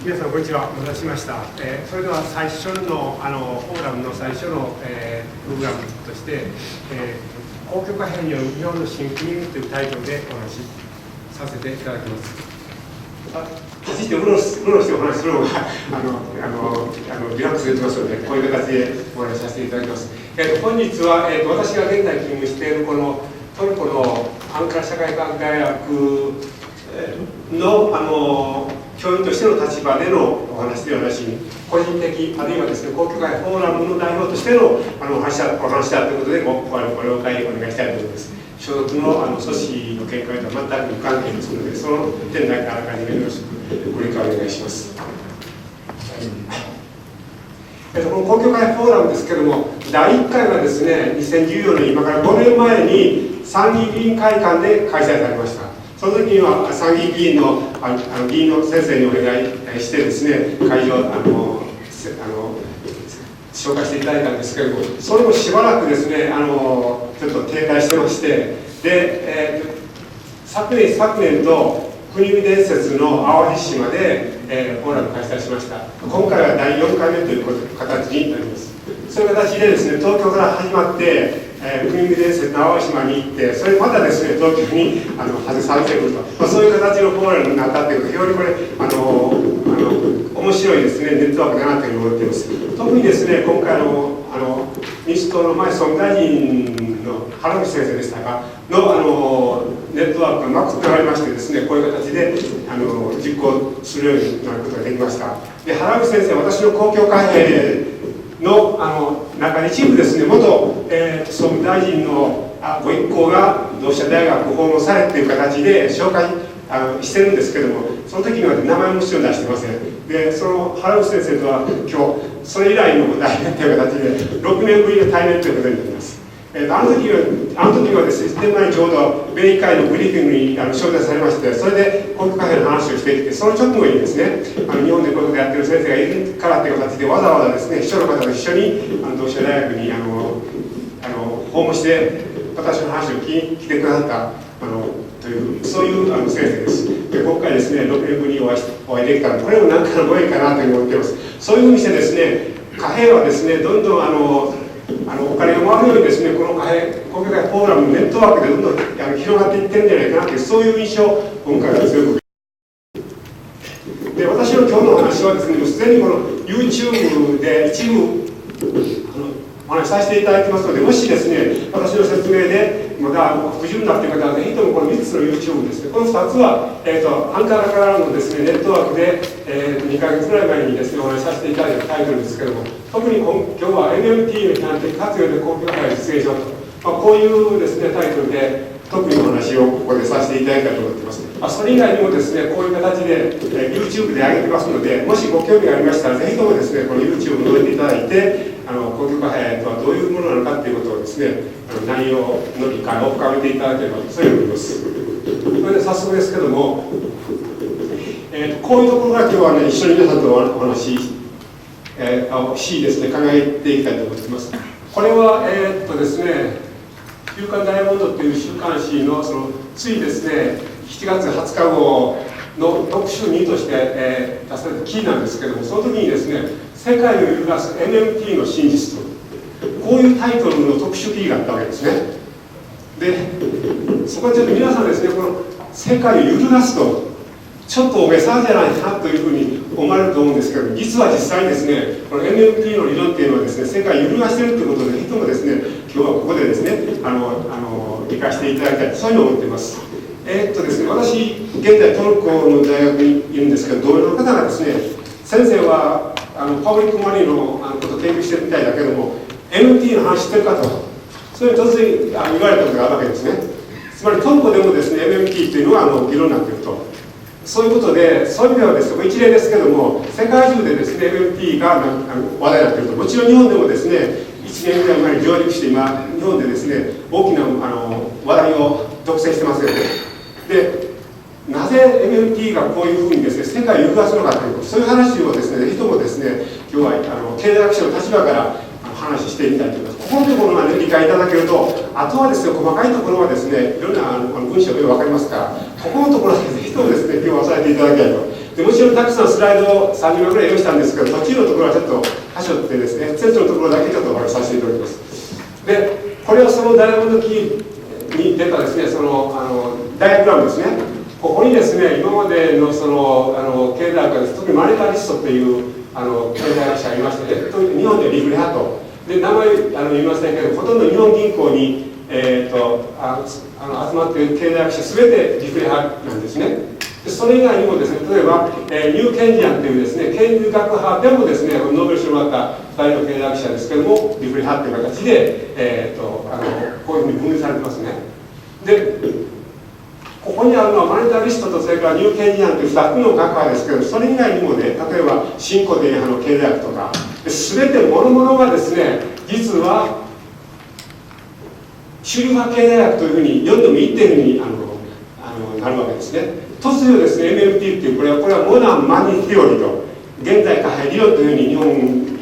皆さんこんにちは。お待たせしました。それでは最初のフォーラムの最初の、プログラムとして、公共貨幣による日本の新国というタイトルでお話しさせていただきます。立ち入ってうろしてお話しするのがリラックスできますので、こういう形でお話しさせていただきます。本日は、私が現在勤務しているこのトルコのアンカラ社会科学大学の教員としての立場でのお話ではなしに、個人的あるいはですね、公共会フォーラムの代表としてのお話だということでご了解お願いしたいと思います。所属の組織の見解とは全く無関係ですので、その点だけあらかじめよろしくご理解お願いします。この公共会フォーラムですけれども、第1回はですね、2014年、今から5年前に参議院議員会館で開催されました。その時には参議院議員の議員の先生にお願いしてですね、会場紹介していただいたんですけれども、それもしばらくですね、ちょっと停滞してまして、で、昨年と国見伝説の淡路島で、フォーラム開催しました。今回は第4回目という形になります。そういう形でですね、東京から始まって、国見伝説の淡路島に行って、それまたですね、東京に参戦すると、そういう形のフォーラムになったということで、非常にこれ面白いですね、ネットワークだなというふうに思っています。特にですね、今回民主党の前総務大臣の原口先生でしたがのネットワークがうまくつながりましてですね、こういう形で実行するようになることができました。で、原口先生、私の公共貨幣の中で一部ですね、元、総務大臣のご一行が同志社大学を訪問されという形で紹介してるんですけども、その時には名前ももちろん出してません。で、その原口先生とは今日それ以来の対面という形で6年ぶりの対面ということになります。あの時はですね、1年前にちょうど米議会のブリーフィングに招待されまして、それで公共貨幣の話をしてきて、その直後にですね、日本でこういうことやってる先生がいるからという形でわざわざですね、秘書の方と一緒に同志社大学に訪問して私の話を聞いてくださったというそういう先生です。で、今回ですね、6年ぶりにお会いできたら、これも何かのご縁かなというふうに思っています。そういうふうにしてですね、貨幣はですね、どんどんお金が回るようにですね、この公共会フォーラムのネットワークでどんどん広がっていってるんじゃないかなという、そういう印象を今回は強く。で、私の今日のお話はですね、すでにこの YouTube で一部お話しさせていただいてますので、もしですね、私の説明でまだ不十分だという方は、ぜひともこの3つの YouTube ですね、この2つは、アンカラからのですね、ネットワークで、2ヶ月ぐらい前にですね、お話しさせていただいたタイトルですけれども、特に今日は MMT の批判的活用で公共貨幣を実現しようと、こういうですね、タイトルで、特にお話をここでさせていただきたいと思っています。それ以外にもですね、こういう形で YouTube で上げてますので、もしご興味がありましたら、ぜひともですね、この YouTube を覗いていただいて、公共貨幣とはどういうものなのかということをですね、内容の理解を深めていただければと、そういうふうに思います。それで早速ですけども、こういうところが今日はね、一緒に皆さんとお話しですね、考えていきたいと思っています。これはですね、週刊ダイヤモンドという週刊誌のついですね、7月20日号の特集2として、出された記事なんですけども、その時にですね、世界を揺るがす MMT の真実と、こういうタイトルの特集記事があったわけですね。で、そこはちょっと皆さんですね、この世界を揺るがすと、ちょっと大げさじゃないかなというふうに思われると思うんですけど、実は実際にですね、この MMT の理論っていうのはですね、世界を揺るがしているということで、ぜひともですね、今日はここでですね、理解していただきたい、そういうのを思っています。ですね、私、現在トルコの大学にいるんですけど、同僚の方がですね、先生はパブリックマネーのことを研究してるみたいだけども、MMT の話知ってるかと、そういう突然言われたことがあるわけですね。つまりトルコでもですね、MMT というのが議論になっていると。そういうことで、そういう意味ではですね、一例ですけども、世界中でですね、MMT が話題になっていると。もちろん日本でもですね、1年ぐらい前に上陸して、今、日本でですね、大きな話題を独占してますよね。で、なぜ MMT がこういうふうにですね、世界を揺るがすのかという、そういう話をですね、ぜひともですね、今日は経済学者の立場から話してみたいと思います。ここのところまで理解いただけると、あとはですね、細かいところはですね、いろんな文章で分かりますから、ここのところでぜひともですね、今日は押さえていただきたいとでもちろんたくさんスライドを30秒ぐらい用意したんですけど、途中のところはちょっと端折ってですね、セントのところだけちょっとお話しさせていただきます。で、これはそのダイヤモンドキーに出たですね、そのダイアグラムですね。ここにですね、今までのその経済学です、特にマネタリストという経済学者がいましてね、日本ではリフレハトで、名前言いませんけど、ほとんど日本銀行に集まっている経済学者すべてリフレ派なんですね。でそれ以外にもですね、例えば、ニューケンジアンというですね、経済学派でもですね、ノーベル賞をもらった2人の経済学者ですけども、リフレ派という形で、こういうふうに分類されてますね。で、ここにあるのはマネタリストとそれからニューケンジアンという2つの学派ですけど、それ以外にもね、例えば新古典派の経済学とか、すべて諸々がですね、実は主流派経済学というふうに読んでもいいっていうふうになるわけですね。突如ですね、MLT っていう、これはモダンマニーティオリーと現在貨幣理論というふうに日本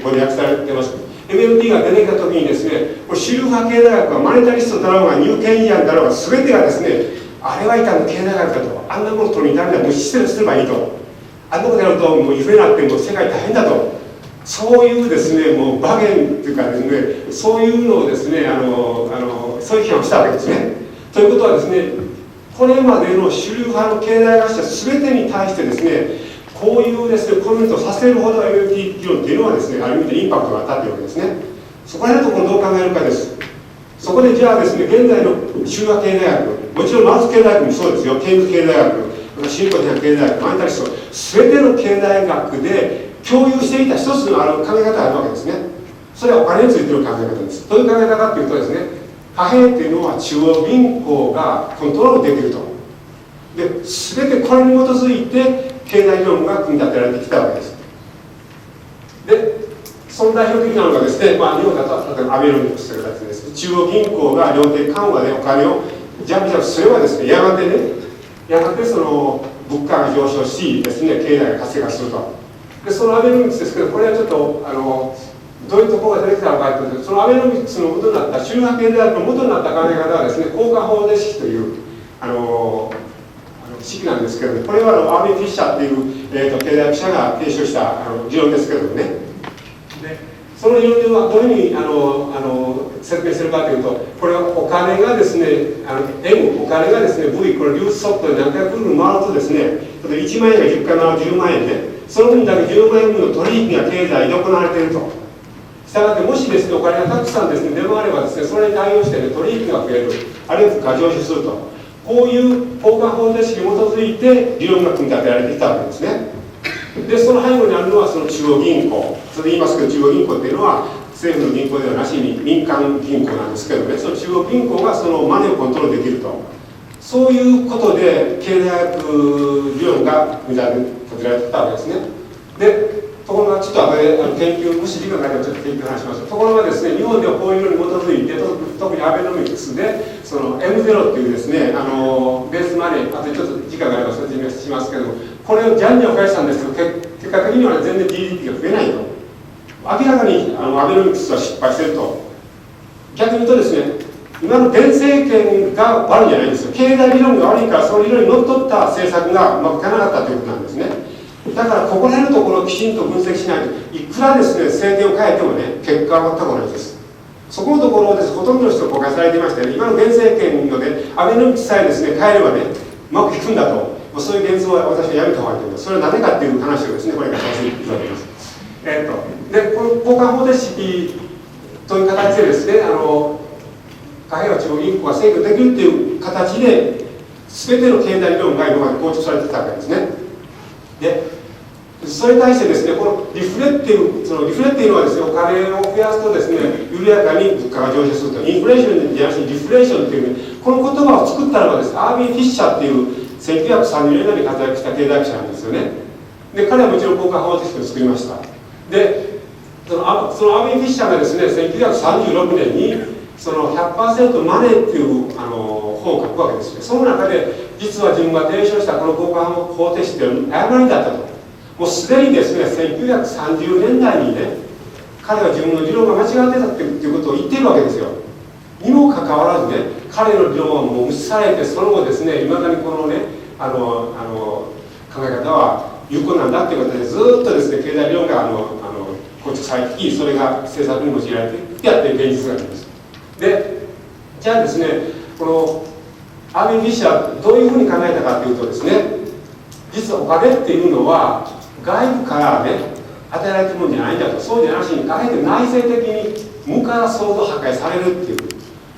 語で訳されてます。MLT が出てきた時にですね、これ主流派経済学はマネタリストだろうがニューケンジアンだろうが全てがですね、あれはいかんの経済学だと、あんなもの取りに至るのは無視すればいいと、あんなことやるともうインフレになっても世界大変だと、そういうですね、もうバゲンというかですね、そういうのをですね、そういう批判をしたわけですね。ということはですね、これまでの主流派の経済学者すべてに対してですね、こういうですね、コメントをさせるほど MLT 議論っていうのはですね、ある意味でインパクトがあったというわけですね。そこら辺のところをどう考えるかです。そこでじゃあですね、現在の主流派経済学、もちろんマルクス経済学もそうですよ、ケインズ経済学、新古典経済学、マネタリスト、すべての経済学で共有していた一つの考え方があるわけですね。それはお金についての考え方です。どういう考え方かというとですね、貨幣っていうのは中央銀行がコントロールできると。で、全てこれに基づいて経済理論が組み立てられてきたわけです。で、その代表的なのがですね、日本だと例えばアベノミクスという形です。中央銀行が量的緩和でお金をジャブジャブすればですね、やがてその物価が上昇しですね、経済が活性化すると。で、そのアベノミクスですけど、これはちょっとどういうところが出てきたのかというと、そのアベノミクスの元になった主流派経済学の元になった考え方はですね、交換方程式という式なんですけども、これはアービン・フィッシャーという、経済学者が提唱した理論ですけどもね。で、その理論ではどういうふうに説明するかというと、これはお金がですね、M、お金がですね、V、これ流出速度で何回ぐるぐる回るとですね、例えば1万円が10回回る10万円で、その分だけ10万円分の取引が経済で行われていると。したがって、もしですね、お金がたくさんですね、出回ればですね、それに対応して、ね、取引が増える、あるいは物価が上昇すると。こういう交換方程式に基づいて理論が組み立てられてきたわけですね。で、その背後にあるのはその中央銀行。それで言いますけど、中央銀行っていうのは政府の銀行ではなしに民間銀行なんですけどね、その中央銀行がそのマネーをコントロールできると。そういうことで経済学理論が組み立てられてきたわけですね。で、ところがちょっと後で研究、もし時間があればちょっと研究話します。ところがですね、日本ではこういうのに基づいて、特にアベノミクスでその M0 っていうですね、ベースマネー、あとちょっと時間があれば説明しますけども、これをジャンには返したんですけど、結果的には全然 GDP が増えないと。明らかにアベノミクスは失敗していると。逆に言うとですね、今の現政権が悪いんじゃないんですよ。経済理論が悪いから、その理論にのっとった政策がうまくいかなかったということなんですね。だからここら辺のところをきちんと分析しないと、いくらですね、政権を変えてもね、結果は全く同じです。そこのところです、ほとんどの人が誤解されていましてね、今の現政権ので、アベノミクスさえですね、変えればね、うまくいくんだと、そういう現像は私はやめた方がいいと思います。それはなぜかっていう話をですね、これからさせていただきます。で、この交換方程式という形でですね、貨幣は中央銀行が制御できるという形で、全ての経済理論が今まで構築されてきたわけですね。で、それに対してですね、このリフレっていうのはですね、お金を増やすとですね、緩やかに物価が上昇すると。インフレーションじゃなくてリフレーションっていう、ね、この言葉を作ったのはですね、アービン・フィッシャーっていう1930年代に活躍した経済学者なんですよね。で、彼はもちろん交換方程式を作りました。で、そのアービン・フィッシャーがですね、1936年にその 100% マネーっていう本を書くわけですよ。その中で実は自分が提唱したこの交換方程式っていうのは誤りだったと。もうすでにですね、1930年代にね、彼は自分の理論が間違ってたっていうことを言っているわけですよ。にもかかわらずね、彼の理論はもう無視されて、その後ですね、いまだにこのね、考え方は有効なんだということで、ずっとですね、経済理論が構築されてき、それが政策に用いられてやっている現実があります。で、じゃあですね、このアーヴィン・フィッシャーはどういうふうに考えたかというとですね、実はお金っていうのは外部からね、与えられているものじゃないんだと、そうじゃなしに、あえて内省的に無から創造破壊されるっていう、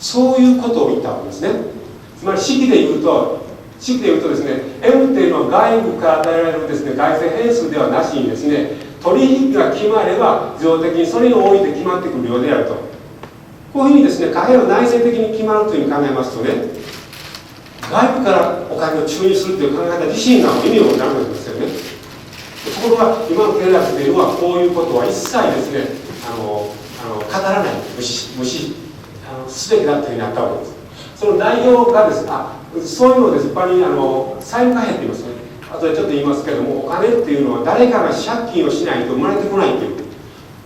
そういうことを言ったわけですね。つまり式で言うとですね、M っていうのは外部から与えられるですね、外性変数ではなしにですね、取引が決まれば自動的にそれに応じて決まってくる量であると。こういうふうにですね、貨幣は内省的に決まるというふうに考えますとね、外部からお金を注入するという考え方自身が意味をなくなるんですよね。ところが今の経済学というのはこういうことは一切ですね、語らない、無視すべきだというふうになったわけです。その内容がですね、そういうのをですね、一般に債務貨幣って言いますね。あとでちょっと言いますけども、お金っていうのは誰かが借金をしないと生まれてこないという、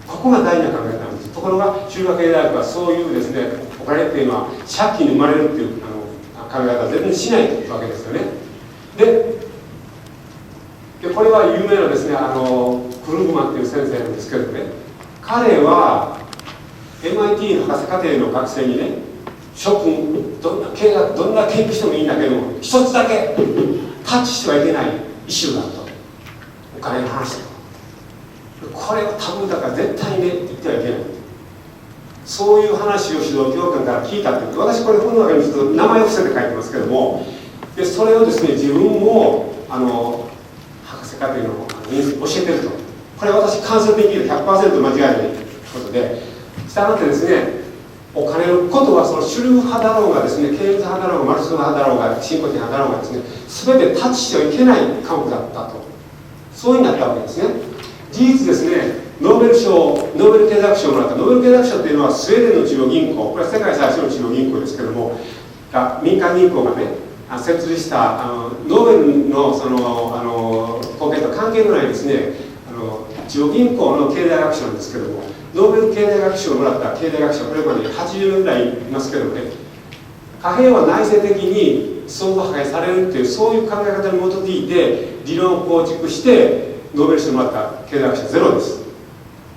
ここが大事な考えなんです。ところが中華経済学はそういうですね、お金っていうのは借金で生まれるっていう考え方は全然しないわけですよね。でこれは有名なですね、クルーグマンっていう先生なんですけどね、彼は MIT の博士課程の学生にね、諸君どんな研究してもいいんだけども、一つだけタッチしてはいけないイシューがあると、お金の話だと。これはタブーだから絶対にね、言ってはいけない。そういう話を指導教官から聞いたって言って、私これ本の中にちょっと名前を伏せて書いてますけども、でそれをですね、自分も博士課程の教えてると。これは私間接的に 100% 間違いないことで、したがってですね、お金のことはその主流派だろうがですね、経営派だろうがマルクス派だろうが進歩的派だろうがですね、全てタッチしてはいけない科目だったと、そういうふうになったわけですね。事実ですね、ノーベル経済学賞をもらったノーベル経済学賞というのはスウェーデンの中央銀行、これは世界最初の中央銀行ですけども、民間銀行がね設立したノーベルのその貢献と関係のないですね、中央銀行の経済学賞なんですけども、ノーベル経済学賞をもらった経済学者はこれまで80年ぐらいいますけどね、貨幣は内省的に相互破壊されるっていう、そういう考え方に基づいて理論を構築してノーベル賞をもらった経済学者ゼロです。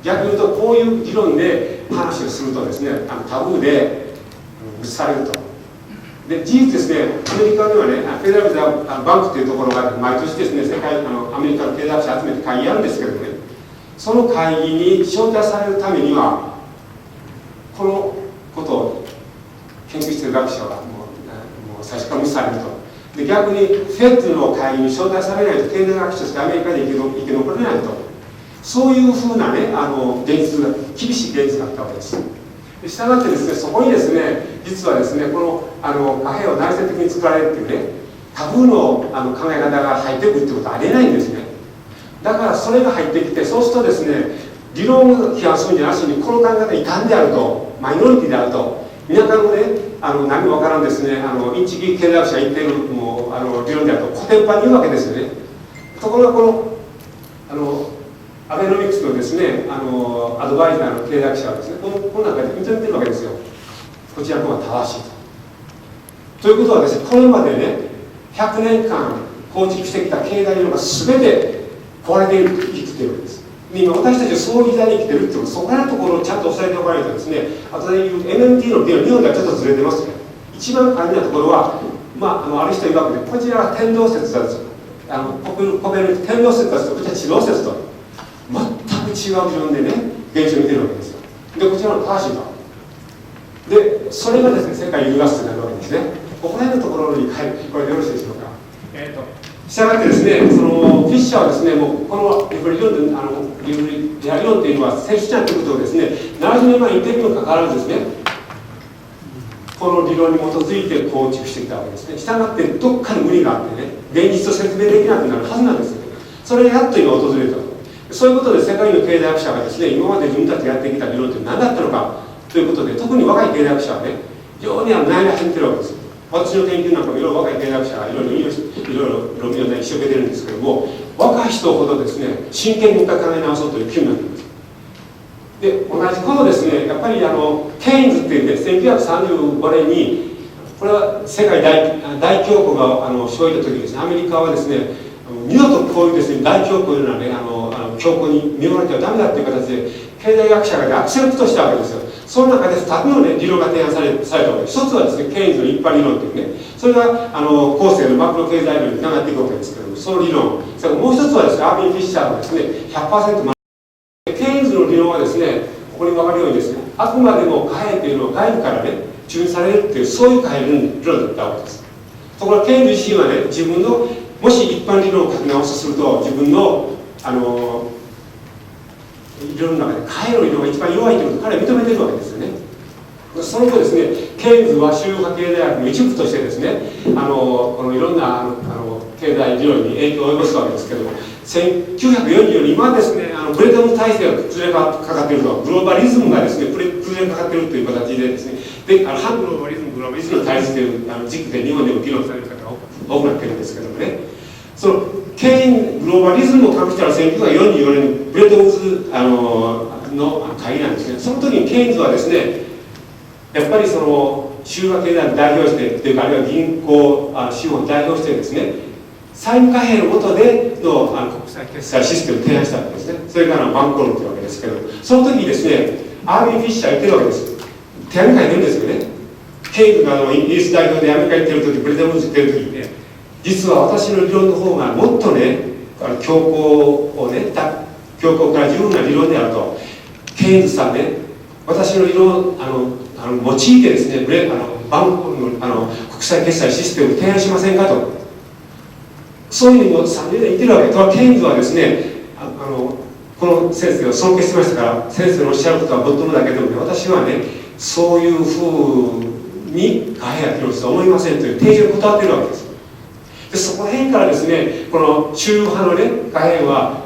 逆に言うと、こういう理論で話をするとですね、タブーで無視されると。で事実ですね、アメリカではね、フェデラルリザーブバンクというところが毎年ですね、アメリカの経済学者集めて会議やるんですけどね、その会議に招待されるためには、このことを研究している学者はもう最初から無視されると。で逆にフェットの会議に招待されないと経済学者としてアメリカで生き残れないと、そういうふうなね、現実が厳しい現実があったわけです。したがってですね、そこにですね、実はですね、この貨幣を内省的に作られるっていうね、タブーの考え方が入ってくるってことはありえないんですね。だからそれが入ってきて、そうするとですね、理論を批判するんじゃなしに、この考え方異端であると、マイノリティであると、皆からもね、何もわからんですね、日銀経済学者が言っている理論であると、古典版に言うわけですよね。ところがこのアベノミクスのですね、アドバイザーの経済学者はですね、この中で認めてるわけですよ。こちらの方が正しいと。ということはですね、これまでね、100年間構築してきた経済理論が全て壊れていると生きているわけです。今私たちはそういう時代に生きているっていう、そこらのところをちゃんと押さえておかないとですね、あとで言う MMT の議論、日本ではちょっとずれてますね。一番肝心なところは、ある人曰くで、こちらは天動説だと、コペルニクス天動説だと、こちら地動説と、全く違う理論でね、現象を見てるわけですよ。で、こちらの正しいと。で、それがですね、世界を揺るがすとなるわけですね。ここら辺のところに、はい、これでよろしいでしょうか。したがってですね、そのフィッシャーはですね、もうこの理論っていうのは、セルフチャンということをですね、70年前に言っているにもかかわらずですね、この理論に基づいて構築してきたわけですね。したがってどっかに無理があってね、現実を説明できなくなるはずなんですよ。それがやっと今訪れたと。そういうことで世界の経済学者がですね、今まで自分たちがやってきた理論って何だったのかということで、特に若い経済学者はね、非常に悩み始めてるわけです。私の研究なんかもいろいろ若い経済学者がいろいろ論議をね、一生懸命出るんですけども、若い人ほどですね、真剣にもう一回考え直そうという気になっています。で、同じことですね、やっぱりケインズっていって1935年に、これは世界大恐慌が生じた時ですね、アメリカはですね、二度とこういうですね、大恐慌のようなね、恐慌に見舞われてはダメだという形で、経済学者がアクセプトしたわけですよ。その中で2つの、ね、理論が提案されたわけです。一つはですね、ケインズの一般理論というね、それが後世のマクロ経済論につながっていくわけですけども、その理論、それからもう一つはですね、アービン・フィッシャーのですね、100% ケインズの理論はですね、ここに分かるようにですね、あくまでも貨幣というのは外部からね、注入されるっていう、そういう貨幣理論だったわけです。ところがケインズ自身はね、自分のもし一般理論を書き直すとすると、自分の理論の中で貨幣の理論が一番弱いということを彼は認めているわけですよね。その後ですね、ケインズは州科経済学の一部としてですね、このいろんな経済理論に影響を及ぼすわけですけども、1944年、今ですね、ブレトン体制が崩れかかっていると、グローバリズムがですね、崩れかかっているという形でですね、で反グローバリズム、グローバリズムの対立という軸で日本でも議論される方が多くなっているんですけどもね、そのケイングローバリズムを隠したら1944年にブレトンウッズの会議なんですけど、その時にケインズはですね、やっぱりその州和経済を代表してというか、あるいは銀行資本を代表してですね、債務貨幣の下での国際決済システムを提案したわけですね。それからバンコロンというわけですけど、その時にですね、アービン・フィッシャー言ってるわけです。手紙書いてるんですよね。ケインズがイギリス代表でアメリカに行ってる時、ブレトンウッズ行ってる時にね、実は私の理論の方がもっとね、強硬をね、強硬から十分な理論であると、ケインズさんね、私の理論を用いてですね、バンコロンの国際決済システムを提案しませんかと、そういうふうに30年言ってるわけで、ケインズはですね、この先生を尊敬してましたから、先生のおっしゃることはもっともだけどもね、私はね、そういうふうに貨幣が機能するとは思いませんという提示を断っているわけです。でそこら辺からですね、この中派のね、貨幣は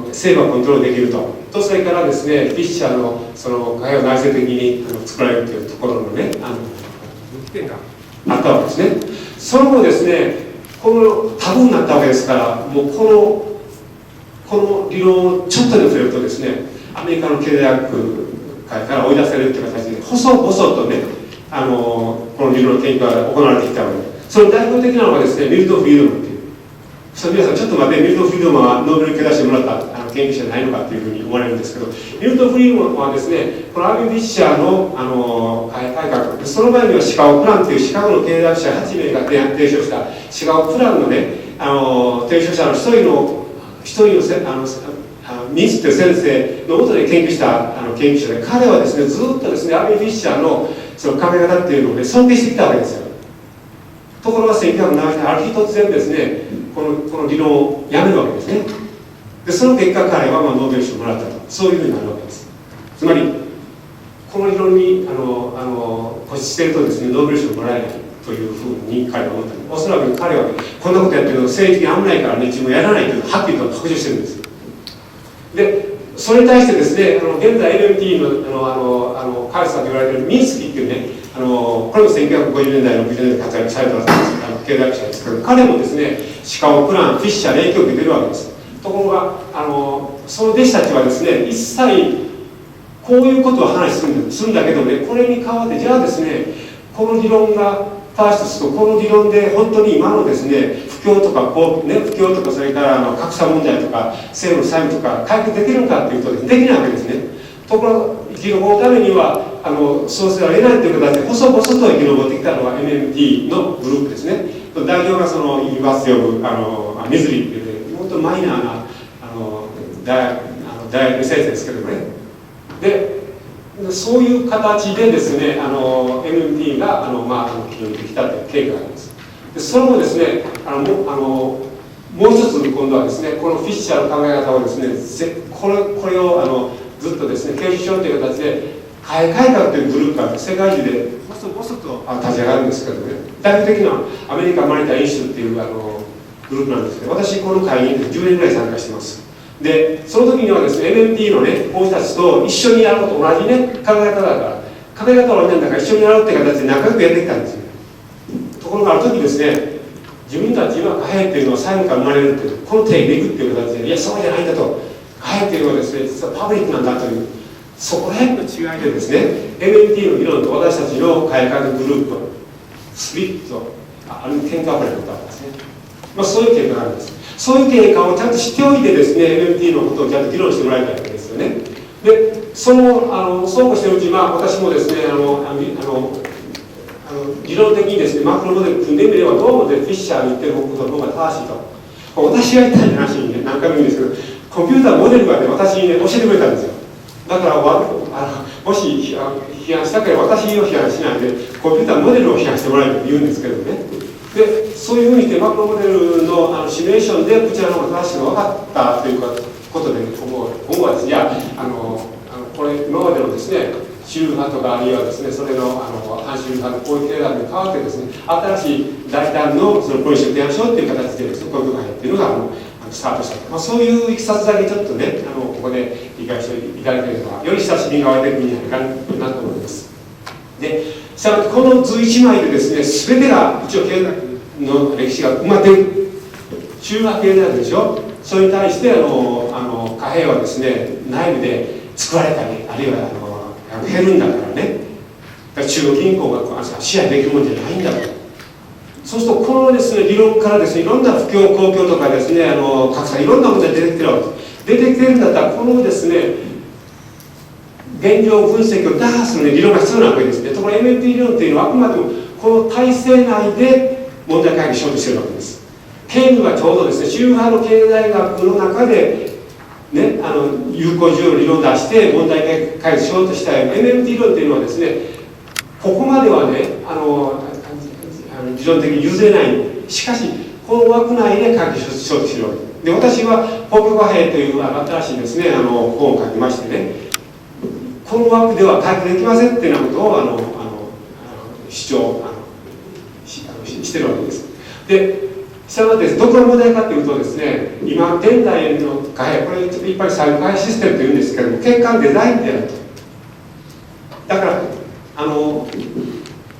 政府がコントロールできると、それからですね、フィッシャーのその貨幣を内政的に作られるというところのね、物件があったわけですね。その後ですね、このタブーになったわけですから、もうこの理論をちょっとでも触れるとですね、アメリカの経済学会から追い出されるという形で、細々とね、この理論の研究が行われてきたわけです。その代表的なのがですね、ミルト・フリードマンっていう。皆さんちょっと待って、ミルト・フリードマンはノーベル受け出してもらった研究者じゃないのかというふうに思われるんですけど、ミルト・フリードマンはですね、このアービン・フィッシャーの改革、その前にはシカゴプランというシカゴの経済学者8名が提唱したシカゴプランのね、提唱者の一人のミンスという先生のもとで研究した研究者で、彼はですね、ずっとですね、アービン・フィッシャーのその考え方っていうのをね、尊敬してきたわけですよ。ところが1970年、ある日突然ですね、この理論をやめるわけですね。でその結果、彼はノーベル賞をもらったと、そういうふうになるわけです。つまり、この理論に固執しているとですね、ノーベル賞をもらえないというふうに彼は思った。おそらく彼は、ね、こんなことやってるの政治的に危ないからね、自分はやらないというのをはっきりと白状してるんです。で、それに対してですね、現在 LMT のカルサと言われているミンスキーっていうね、これも1950年代、60年代に活躍された経済学者ですけど、彼もですね、シカゴプラン、フィッシャーで影響を受けてるわけです。ところが、その弟子たちはですね、一切こういうことを話するんだけどね、これに代わって、じゃあですね、この理論が正しいとすると、この理論で本当に今のですね、不況とか、不況とか、それから格差問題とか、政府の債務とか、解決できるのかというと、できないわけですね。ところが、生き残るためには、そうせざるを得ないという形で、細々と生き残ってきたのが MMT のグループですね。代表がユニバーシティオブミズリーっていう、本当マイナーな大学先生ですけどもね。で、そういう形でですね、MMT が起業できたという経過があります。でその後ですね、もう一つ今度はですね、このフィッシャーの考え方をですね、これをずっとですね、継承しようという形で、貨幣改革というグループが世界中で細々と立ち上がるんですけどね、代表的なアメリカマニタインシュっていうグループなんですけど、私この会に10年ぐらい参加してます。で、その時にはですね、MMT のね、講師たちと一緒にやること同じね、考え方だから、考え方は同じなんだから一緒にやるっていう形で仲良くやってきたんですよ。ところがある時ですね、自分たちは貨幣っていうのは債務から生まれるっていう、この定義でいくっていう形で、いや、そうじゃないんだと、貨幣っていうのはですね、実はパブリックなんだという、そこら辺の違いでですね、MMT の議論と私たちの改革グループ、スプリット、ある喧嘩を起こったわけですね。そういう結果があるんです。そういう経過をちゃんと知っておいてですね、MMT のことをちゃんと議論してもらいたいわけですよね。で、そうこうしてるうちに、私もですね、理論的にですね、マクロモデル組んでみれば、どうもフィッシャーの言ってることの方が正しいと。私が言ったんじゃなしにね、何回も言うんですけど、コンピューターモデルがね、私にね、教えてくれたんですよ。だから、もし批判したければ、私を批判しないで、コンピューターモデルを批判してもらえると言うんですけどね。で、そういうふうにして、マクロモデルのシミュレーションで、こちらの方が正しいのが分かったということで、今後はですね、これ、今までのですね、主流派とか、あるいはですね、それの反主流派のこういう経済に変わってですね、新しい大胆のそのポリシーを提案しようという形でですね、こういうことが入っているのがスタートしたと。そういういきさつだけちょっとね、ここで理解していただければ、より親しみが湧いてくるんじゃないかなと思います。で、したがってこの図1枚でですね、全てが一応経済の歴史が埋まっている。中和経済学でしょ。それに対して貨幣はですね、内部で作られたり、あるいは減るんだからね。だから中央銀行が支配できるもんじゃないんだと。そうすると、このですね、理論からですね、いろんな不況、公共とかですね、格差、いろんな問題が出てきてるわけです。出てきてるんだったら、このですね、現状分析を打破する、理論が必要なわけですね。ところが MMT 理論っていうのは、あくまでもこの体制内で問題解決しようとしているわけです。ケインズはちょうどですね、主流派の経済学の中で、ね、有効需要の理論を出して問題解決しようとしたよ。MMT 理論っていうのはですね、ここまではね、理論的に譲れない。しかし、この枠内で解決しようとしているわけです。で、私は公共貨幣という新しいですね、本を書きましてね、この枠では解決できませんっていうようなことを主張してるわけです。で、したがってどこが問題かというとですね、今現代の貨幣、これ一般に債務貨幣システムというんですけども、欠陥デザインであると。だから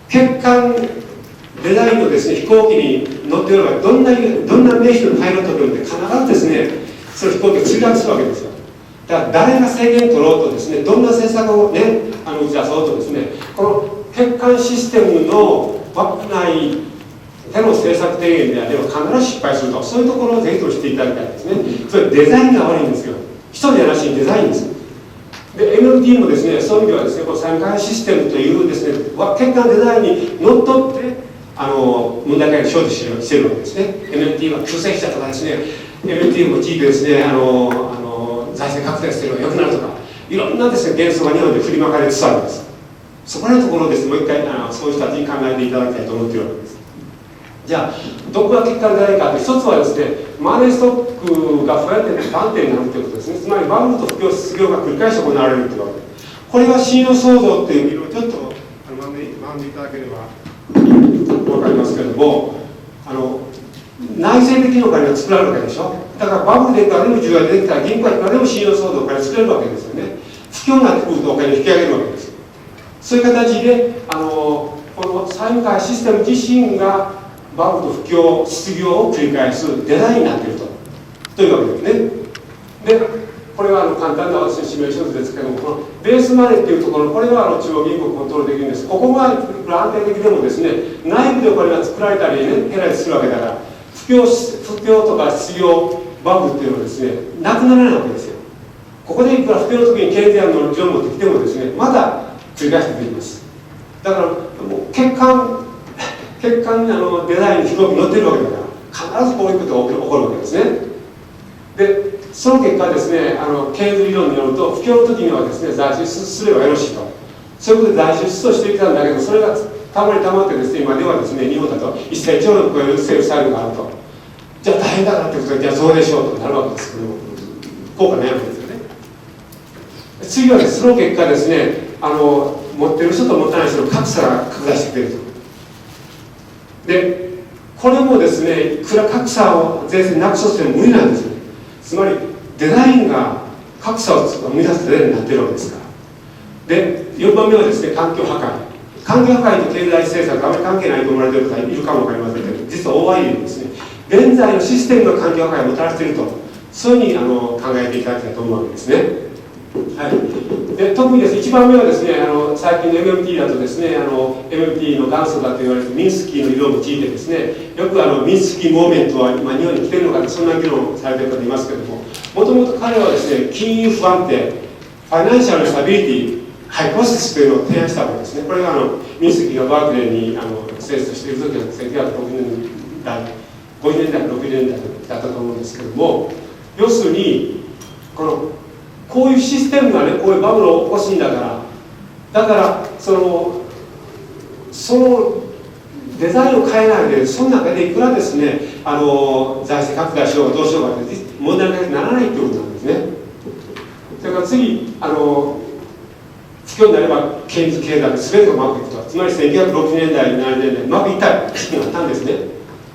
欠陥デザインのですね、飛行機に乗っておれば、どんな名詞のパイロットでも必ずですね、その飛行機を墜落するわけですよ。だから誰が制限取ろうとですね、どんな政策をね、打ち出そうとですね、この欠陥システムの枠内での政策提言であれば必ず失敗すると、そういうところをぜひとも知っていただきたいですね。それデザインが悪いんですよ。人じゃなしにデザインです。で、MMT もですね、そういう意味ではですね、この債務貨幣システムというですね、欠陥デザインにのっとって問題解決しようとしているわけですね。MMT は救済者とかですね、MMT を用いてですね、財政拡大すれば良くなるとか、いろんなですね、幻想が日本で振りまかれつつあるんです。そこらのところをですね、もう一回そういう人たちに考えていただきたいと思っているわけです。じゃあ、どこが欠陥でないかと、一つはですね、マネーストックが増えて不安定になるということですね。つまりバブルと不況、失業が繰り返し行われるというわけです。これは信用創造っていう議論をちょっと学んでいただければ分かりますけれども、内政的なお金が作られるわけでしょ。だからバブルでいくらでも需要が出てきたら、銀行はいくらでも信用創造お金作れるわけですよね。不況になってくるとお金を引き上げるわけです。そういう形でこの債務貨幣システム自身がバブルと不況、失業を繰り返すデザインになっているというわけですね。で、これは簡単な私のシミュレーション図ですけども、このベースマネーっていうところ、これは中央銀行コントロールできるんです。ここが安定的でもですね、内部でこれが作られたりね、減らりするわけだから、不況とか失業、バブルっていうのはですね、なくならないわけですよ。ここでいくら不況の時に経済の理論を持ってきてもですね、まだ繰り返してできます。だから、もう欠陥デザインに飛行機に乗ってるわけだから、必ずこういうことが起こるわけですね。で、その結果ですね、経済理論によると、不況の時にはですね、在出すればよろしいと。そういうことで在出としてきたんだけど、それがたまってですね、今ではですね、日本だと1000兆円を超える政府債務があると。じゃあ大変だからってことで、じゃあそうでしょうとなるわけですけども、効果ないわけですよね。次はですね、その結果ですね、持ってる人と持ってない人の格差が拡大してくれると。で、これもですね、いくら格差を税制になくそうとしても無理なんですよ。つまりデザインが格差を生み出すデザインになっているわけですから。で、4番目はですね、環境破壊。環境破壊と経済政策があまり関係ないと思われている方いるかもわかりませんけど、実は大割にですね、現在のシステムが環境破壊をもたらしていると、そういうふうに考えていただきたいと思うわけですね。はい、で特にですね、1番目はですね、最近の MMT だとですね、MMT の元祖だと言われるミンスキーの理論を用いてですね、よくミンスキーモーメントは今日本に来てるのかと、そんな議論をされている方いますけれども、もともと彼はですね、金融不安定、ファイナンシャルスタビリティ、ハイプロセスというのを提案したわけですね。これがミンスキーがバークレーに生徒としている時の1960年代、50年代、60年代だったと思うんですけれども、要するに、こういうシステムがね、こういうバブルを起こすんだから、そのデザインを変えないで、その中でいくらですね、財政拡大しようがどうしようがって問題にならないということなんですね。それから次、不況になれば経済で全てがうまくいくと。つまり1960年代、70年代、うまくいった時期があったんですね。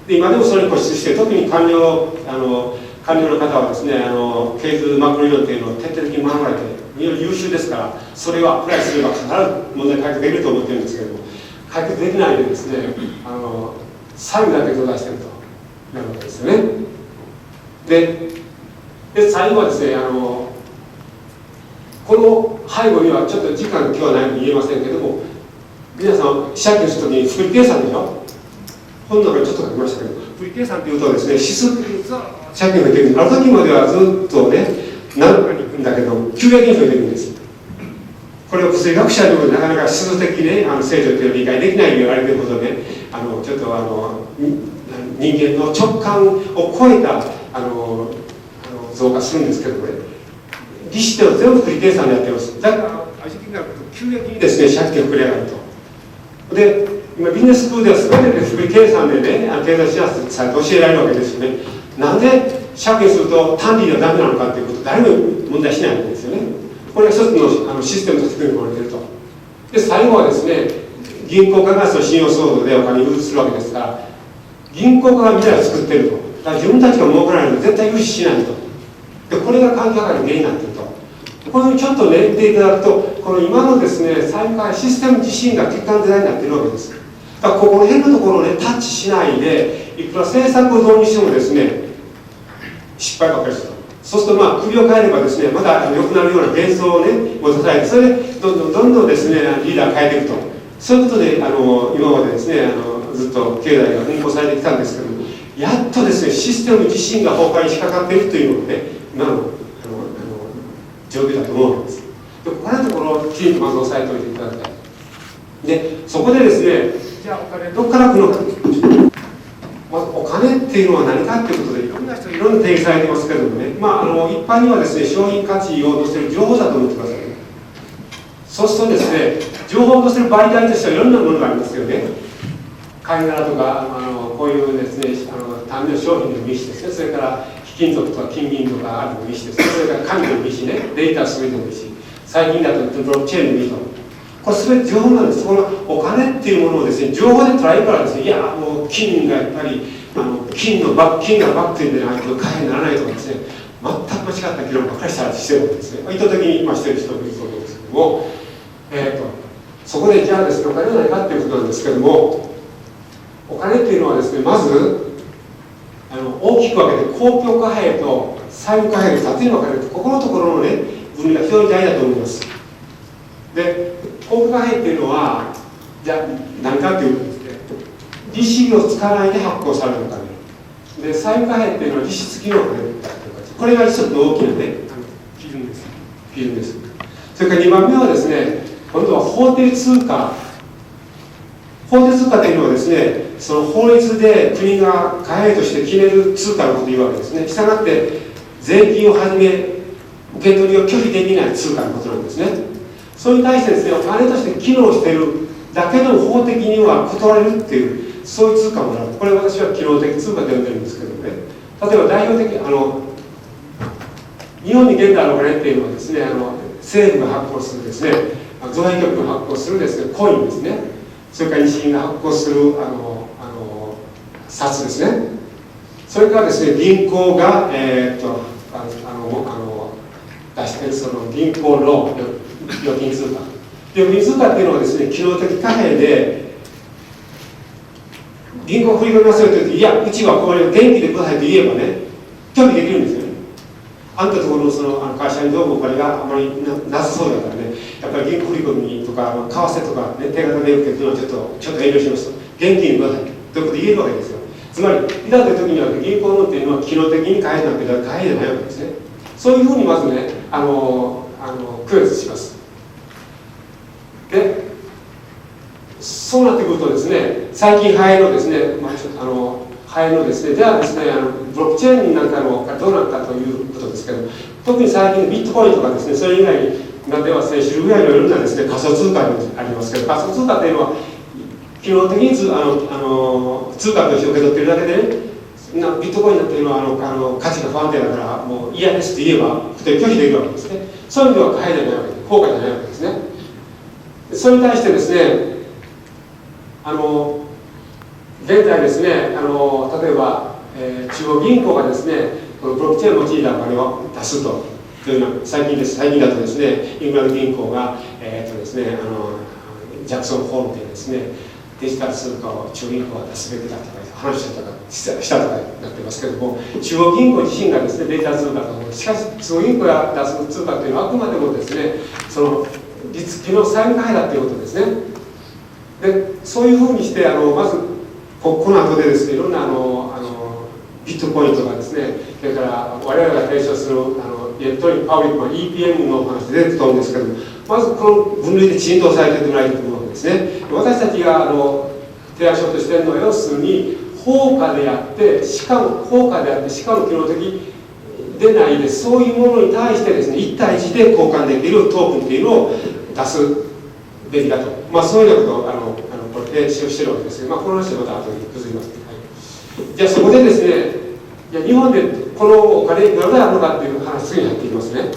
で、今でもそれに固執して、特に官僚の方はですね、経済マクロ理論というのを徹底的に守られて、非常に優秀ですから、それをアプライすれば必ず問題解決できると思ってるんですけれども、解決できないでですね、債務だけ増大しているとなるわけですよね。で最後はですね、この背後にはちょっと時間今日はないので言えませんけども、皆さん借金するときに福利計算でしょ。本の中にちょっと書きましたけど、福利計算というとですね、指数的にずっと借金が増えていく。ある時まではずっとね、何かに行くんだけど、急激に増えていくんです。これを物理学者でもなかなか指数的にね、正常というのを理解できないと言われているほどね、ちょっと人間の直感を超えた増加するんですけどね、利子って全部福利計算でやってます。だから最終的には急激にですね、借金が膨れ上がると。で、今ビジネススクールでは全てで福利計算でね、経済シナリオされて教えられるわけですよね。なんで借金すると単利ではダメなのかということを誰も問題しないわけですよね。これが一つのシステムとして組み込まれていると。で、最後はですね、銀行家がその信用騒動でお金を融資するわけですから、銀行家が未来を作っていると。だから自分たちが儲からないので絶対融資しないと。で、これが環境破壊の原因になっていると。こういうふうにちょっと練っていただくと、この今のですね、債務化システム自身が欠陥デザインになっているわけです。だからここの辺のところをね、タッチしないで、いくら政策を導入してもですね、失敗ばっかりすると。そうすると首を変えればですね、まだ良くなるような幻想をね、持たされて、それでどんどんですね、リーダーを変えていくと。そういうことで、今までですね、ずっと経済が運行されてきたんですけども、やっとですね、システム自身が崩壊に仕掛かっているというのがね、今の状況だと思うわけです。で、ここのところをきちんとまず押さえておいていただきたい。で、そこでですね、じゃあお金どこから来るのか。まずお金っていうのは何かっていうことで、いろんな人いろんな定義されてますけどもね、一般にはですね、商品価値を載せる情報だと思ってください。そうするとですね、情報を載せる媒体としてはいろんなものがありますよね。貝殻とかこういうですね、単純商品の利子ですね、それから貴金属とか金銀とかある利子ですね、それから紙の利子ね、データすべての利子、最近だとブロックチェーンの利子、これ全て情報なんです。このお金っていうものをですね、情報で捉えるからですね、いやもう金がやっぱり金がバックでないと貨幣にならないとかですね、全く間違った議論ばっかりしてるわけですね。意図的にしてる人もいると思うんですけども、そこでじゃあですね、お金は何かっていうことなんですけども、お金っていうのはですね、まず大きく分けて公共貨幣と債務貨幣の2つに分かれると、ここのところのね、分類が非常に大事だと思います。で、公共貨幣っていうのは、じゃあ何かっていうとですね、利子を使わないで発行されるお金。で、債務貨幣っていうのは利子付きのお金だというか、これが一つの大きなね、基準です。それから2番目はですね、今度は法定通貨。法定通貨というのはですね、その法律で国が貨幣として決める通貨のことを言うわけですね。したがって、税金をはじめ、受け取りを拒否できない通貨のことなんですね。それに対してですね、お金として機能しているだけでも法的には断れるっていう、そういう通貨もある。これ私は機能的通貨と呼んでるんですけどね。例えば代表的、日本に現在あるお金っていうのはですね、政府が発行するですね、造幣局が発行するですね、コインですね。それから日銀が発行する札ですね。それからですね、銀行が出しているその銀行の預金通貨。預金通貨っていうのはですね、機能的貨幣で銀行を振り込みますよと言うと、いや、うちはこれを電気でくださいと言えばね、拒否できるんですよね。あんたところのその会社にどうもお金があまりなさそうだからね、やっぱり銀行振り込みとか為替とか、ね、手形で受けっていうのはちょっと遠慮しますと、現金くださいということで言えるわけですよ。つまりいざという時には銀行のっていうのは機能的に返すなんて返じゃないわけですね。そういうふうにまずね区別します。でそうなってくるとですね、最近流行りのですね、流行りのですね、じゃあですね、ブロックチェーンなんかのどうなったということですけど、特に最近のビットコインとかですね、それ以外にではですね、種類ぐらいのいろんなですね、仮想通貨がありますけど、仮想通貨というのは機能的に通貨として受け取っているだけで、ね、ビットコインなんていうのは価値が不安定だからもう嫌ですと言えば拒否できるわけですね。そういう意味では買いじゃないわけで、効果じゃないわけですね。それに対してですね、現在ですね、例えば、中央銀行がですね、このブロックチェーンを用いたお金を出すというような、最近だとですね、イングランド銀行が、ですね、ジャクソンホールでですね、デジタル通貨を中央銀行が出すべきだとか話したとかなってますけれども、中央銀行自身がですね、デジタル通貨と、しかし中央銀行が出す通貨というのはあくまでもですね、その機能再開だということですね。でそういうふうにしてまずこの後でですね、いろんなビットコインとかですね、それから我々が提唱するエレクトロニックパブリック、EPM の話で出てくるんですけども、まずこの分類できちんと押さえておいてもらえると思うわけですね。私たちが提案しようとしているのは、要するに法価であってしかも機能的でないです、そういうものに対してですね、1対1で交換できるトークンっていうのを出すべきだと、そういうようなことをこれ提唱しているわけですけど、この話はまた後に続きます、はい、じゃあそこでですね、日本でこのお金いくらぐらいあるのかっていう話、次に入っていきますね。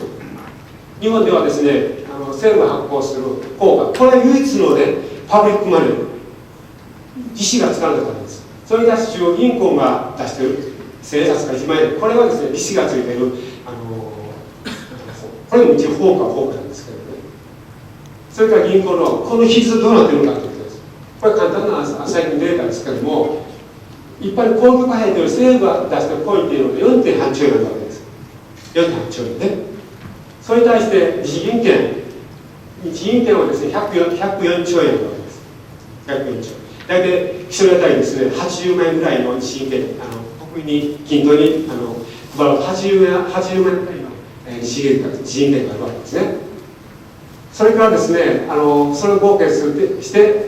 日本ではですね、政府が発行する硬貨、これは唯一のね、パブリックマネー、利子がつかんだからです。それに対して中央銀行が出している千円札が1万円、これはですね、利子がついているこれも一応法価なんですけどね。それから銀行のこの比率どうなっているのかということです。これ簡単な最近データですけども、一般に公共貨幣という政府が出しているコインというのは 4.8 兆円あるわけです。4.8兆円ね。それに対して日銀券はですね、104兆円あるわけです。104兆円。大体一人当たりですね、80万円ぐらいの日銀券、国民に均等に配る80万円ぐらいの日銀券があるわけですね。それからですね、それを合計して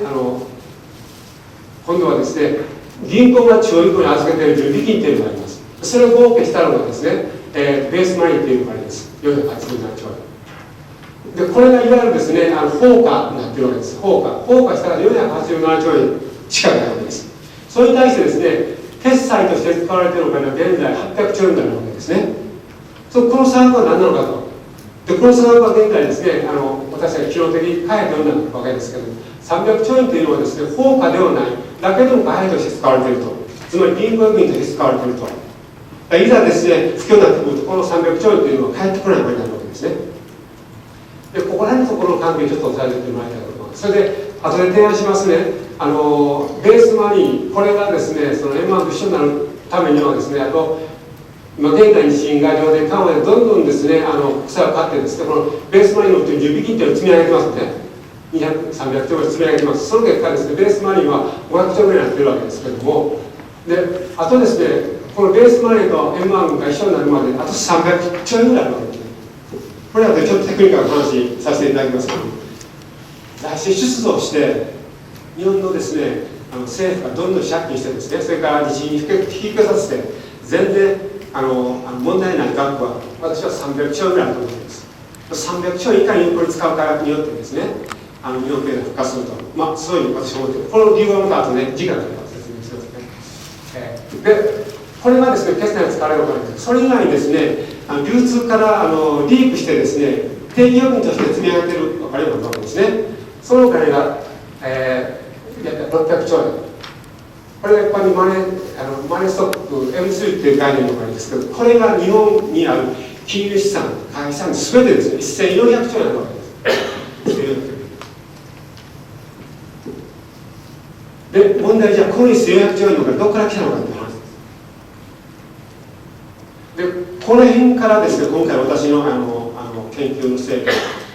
今度はですね、銀行が中央銀行に預けている準備金というのがあります。それを合計したのがですね、ベースマネーというのがあります。487兆円。で、これがいわゆるですね、法価になっているわけです。法価したら487兆円しかないわけです。それに対してですね、決済として使われているお金は現在800兆円になるわけですね。この差額は何なのかと。で、この差額は現在ですね、私たち機能的に貨幣と呼んだわけですけども、300兆円というのはですね、法価ではない、だけども貨幣として使われていると。つまり銀行預金として使われていると。いざですね、不況になってくると、この300兆円というのは返ってこないわけになるわけですね。で、ここら辺のところの関係をちょっと押さえておいてもらいたいと思います。それで、後で提案しますね、ベースマニー、これがですね、その M1 と一緒になるためにはですね、あと、現在日銀が量的緩和でどんどんですね、国債を買ってですね、このベースマニーの準備金というのを積み上げてますね。200、300兆円積み上げてます。その結果ですね、ベースマニーは500兆円になっているわけですけれども、で、あとですね、このベースマニーと M1 が一緒になるまで、あと300兆円ぐらいあるわけですね。これはちょっとテクニカルな話させていただきますけど、財政出動して、日本のですね、政府がどんどん借金してですね、それから日銀に引き受けさせて、全然問題ない額は、私は300兆円ぐらいあると思います。300兆円いかに有効に使うかによってですね、日本経済が復活すると、そういうふうに私は思っている。この理由はまた後ね、時間が説明しますね。で、これがですね、決済に使われるお金です。それ以外にですね、流通からリークしてですね、定期預金として積み上げているお金があるわけですね。そのお金が、600兆円。これが一般にマネーストック M3 っていう概念のお金ですけど、これが日本にある金融資産、会社に全てですね、1400兆円あるわけです。で、問題じゃあ、この1400兆円のお金どこから来たのかって話です。で、この辺からですね、今回私の研究の成果、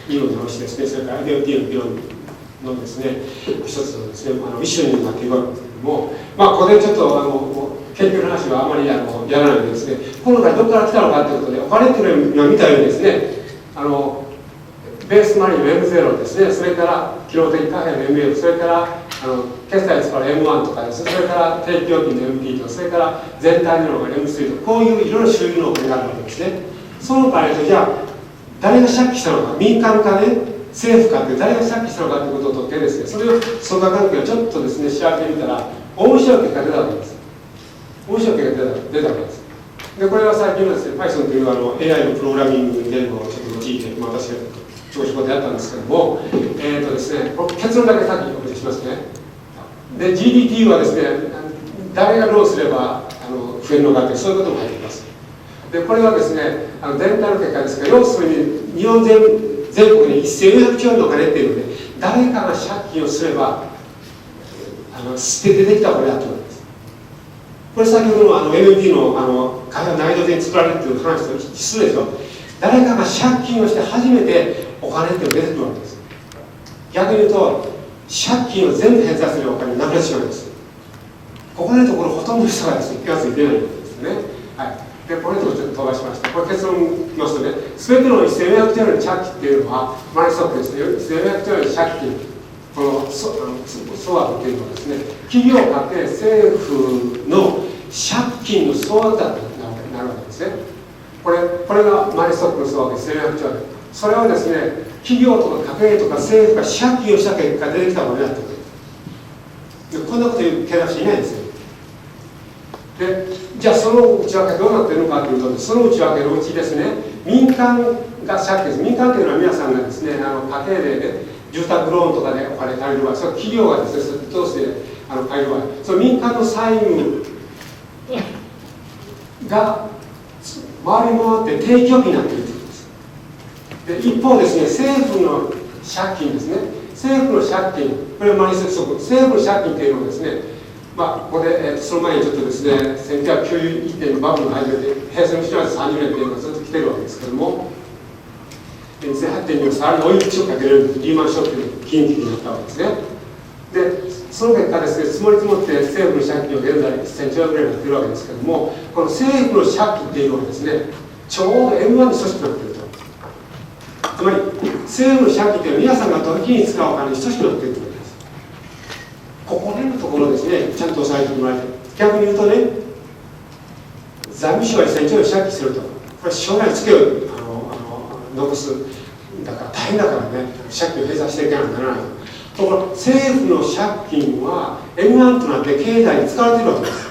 議論の話ですね、それから IoT の議論のですね、一つのですね、一緒になっていくわけですけれども、ここでちょっと研究の話はあまりやらないでですね、この回どこから来たのかということで、お金というのは見たようにですね、ベースマニーの M0 ですね、それから機能的貨幣の ML、それから決済に使う M1 とかですね、それから定期預金の MT と、それから全体の M3 と、こういういろいろ種類のお金があるわけですね。その場合と、じゃあ、誰が借金したのか、民間かね、政府かって誰が借金したのかということをとってですね、それを相関関係をちょっとですね、調べてみたら、面白い結果が出たわけです。面白い結果が出たわけです。で、これは最近のですね、Python というAI のプログラミング言語をちょっと用いて、私が調子こでやったんですけども、ですね、結論だけ先にお見せしますね。で、GDP はですね、誰がどうすれば増えるのかって、そういうことも入っています。で、これはですね、全体の結果ですが、要するに日本全国に1400兆円のお金っていうので、誰かが借金をすれば捨ててできたお金だと思います。これ先ほどのMD の会話内容で作られるという話と一緒でしょ。誰かが借金をして初めてお金っていうのが出てくるわけです。逆に言うと、借金を全部返済するお金なくなってしまうんです。ここのところほとんどの人がですね、気がついてないわけですね。はい。で、これとちょっと飛ばしました。これ結論いきますとね、すべての1400兆円の借金っていうのは、マネーストックですね、1400兆円の借金、このソワードっていうのはですね、企業家庭政府の借金の総額だとなるわけですね。これがマネーストックの総額です、1400兆円。それはですね、企業とか家計とか政府が借金をした結果出てきたものだということです。こんなこと言う経済者いないですよ。で、じゃあその内訳どうなっているのかというと、その内訳のうちですね、民間が借金です。民間というのは皆さんがですね、家庭でね、住宅ローンとかでお金借りる場合、それは企業がですね、それ通して借りる場合、その民間の債務が回り回って定期預金になっているということです。で、一方ですね、政府の借金ですね、政府の借金、これはマニフェスト、政府の借金というのはですね、ここで、その前にちょっとですね、1991年のバブルの始めて、平成の730年というのがずっと来てるわけですけども、2008年にはさらに追い打ちをかけるリーマンショックの金融危機になったわけですね。で、その結果ですね、積もり積もって政府の借金を現在1000兆円ぐらいになっているわけですけども、この政府の借金っていうのはですね、ちょうど M1 に等しくなっていると。つまり、政府の借金っていうのは皆さんが時に使うお金に等しくなっているということです。ここら辺のところですね、ちゃんと押さえてもらいたい。逆に言うとね、財務省が1000兆円借金すると、これ将来つけを残す。だから大変だからね、借金を閉鎖していかなきゃならない。ところ政府の借金は M1 となって経済に使われているわけです。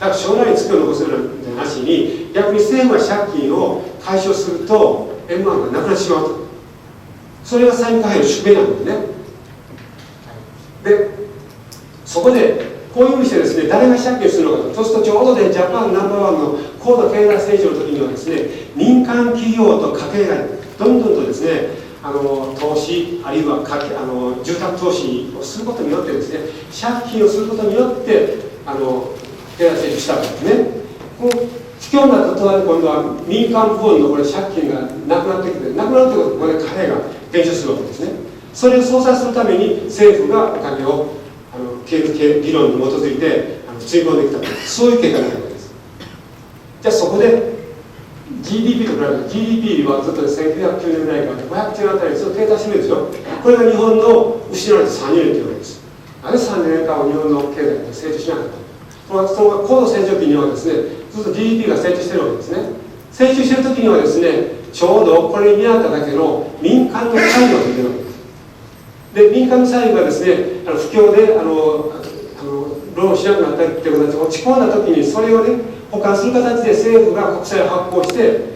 だから将来につけを残すのでなしに、逆に政府が借金を解消すると M1 がなくなってしまうと。それが債務貨幣の宿命なんですね。で、そこでこういうふうにしてですね、誰が借金するのかと。そうするとちょうどでジャパンナンバーワンの高度経済成長の時にはですね、民間企業と家計がどんどんとですね、投資あるいは住宅投資をすることによってですね、借金をすることによって経済成長したわけですね。この不況になった途端に今度は民間部門のこれ借金がなくなってきて、なくなるということはここで貨幣が減少するわけですね。それを相殺するために政府がお金を経済理論に基づいてつぎ込んできたと、そういう結果になるわけです。じゃあそこで GDP と比べて GDP はずっと1909年ぐらいから500兆円あたりずっと停滞してるでしょ。これが日本の失われた30年というわけです。なぜ30年間は日本の経済が成長しなかったのか。その高度成長期にはですね、ずっと GDP が成長してるわけですね。成長してる時にはですね、ちょうどこれに見合っただけの民間の債務が出てるわけです。で、民間の債務がですね、不況でローンしなくなったりっていうことで落ち込んだ時にそれをね、保管する形で政府が国債を発行して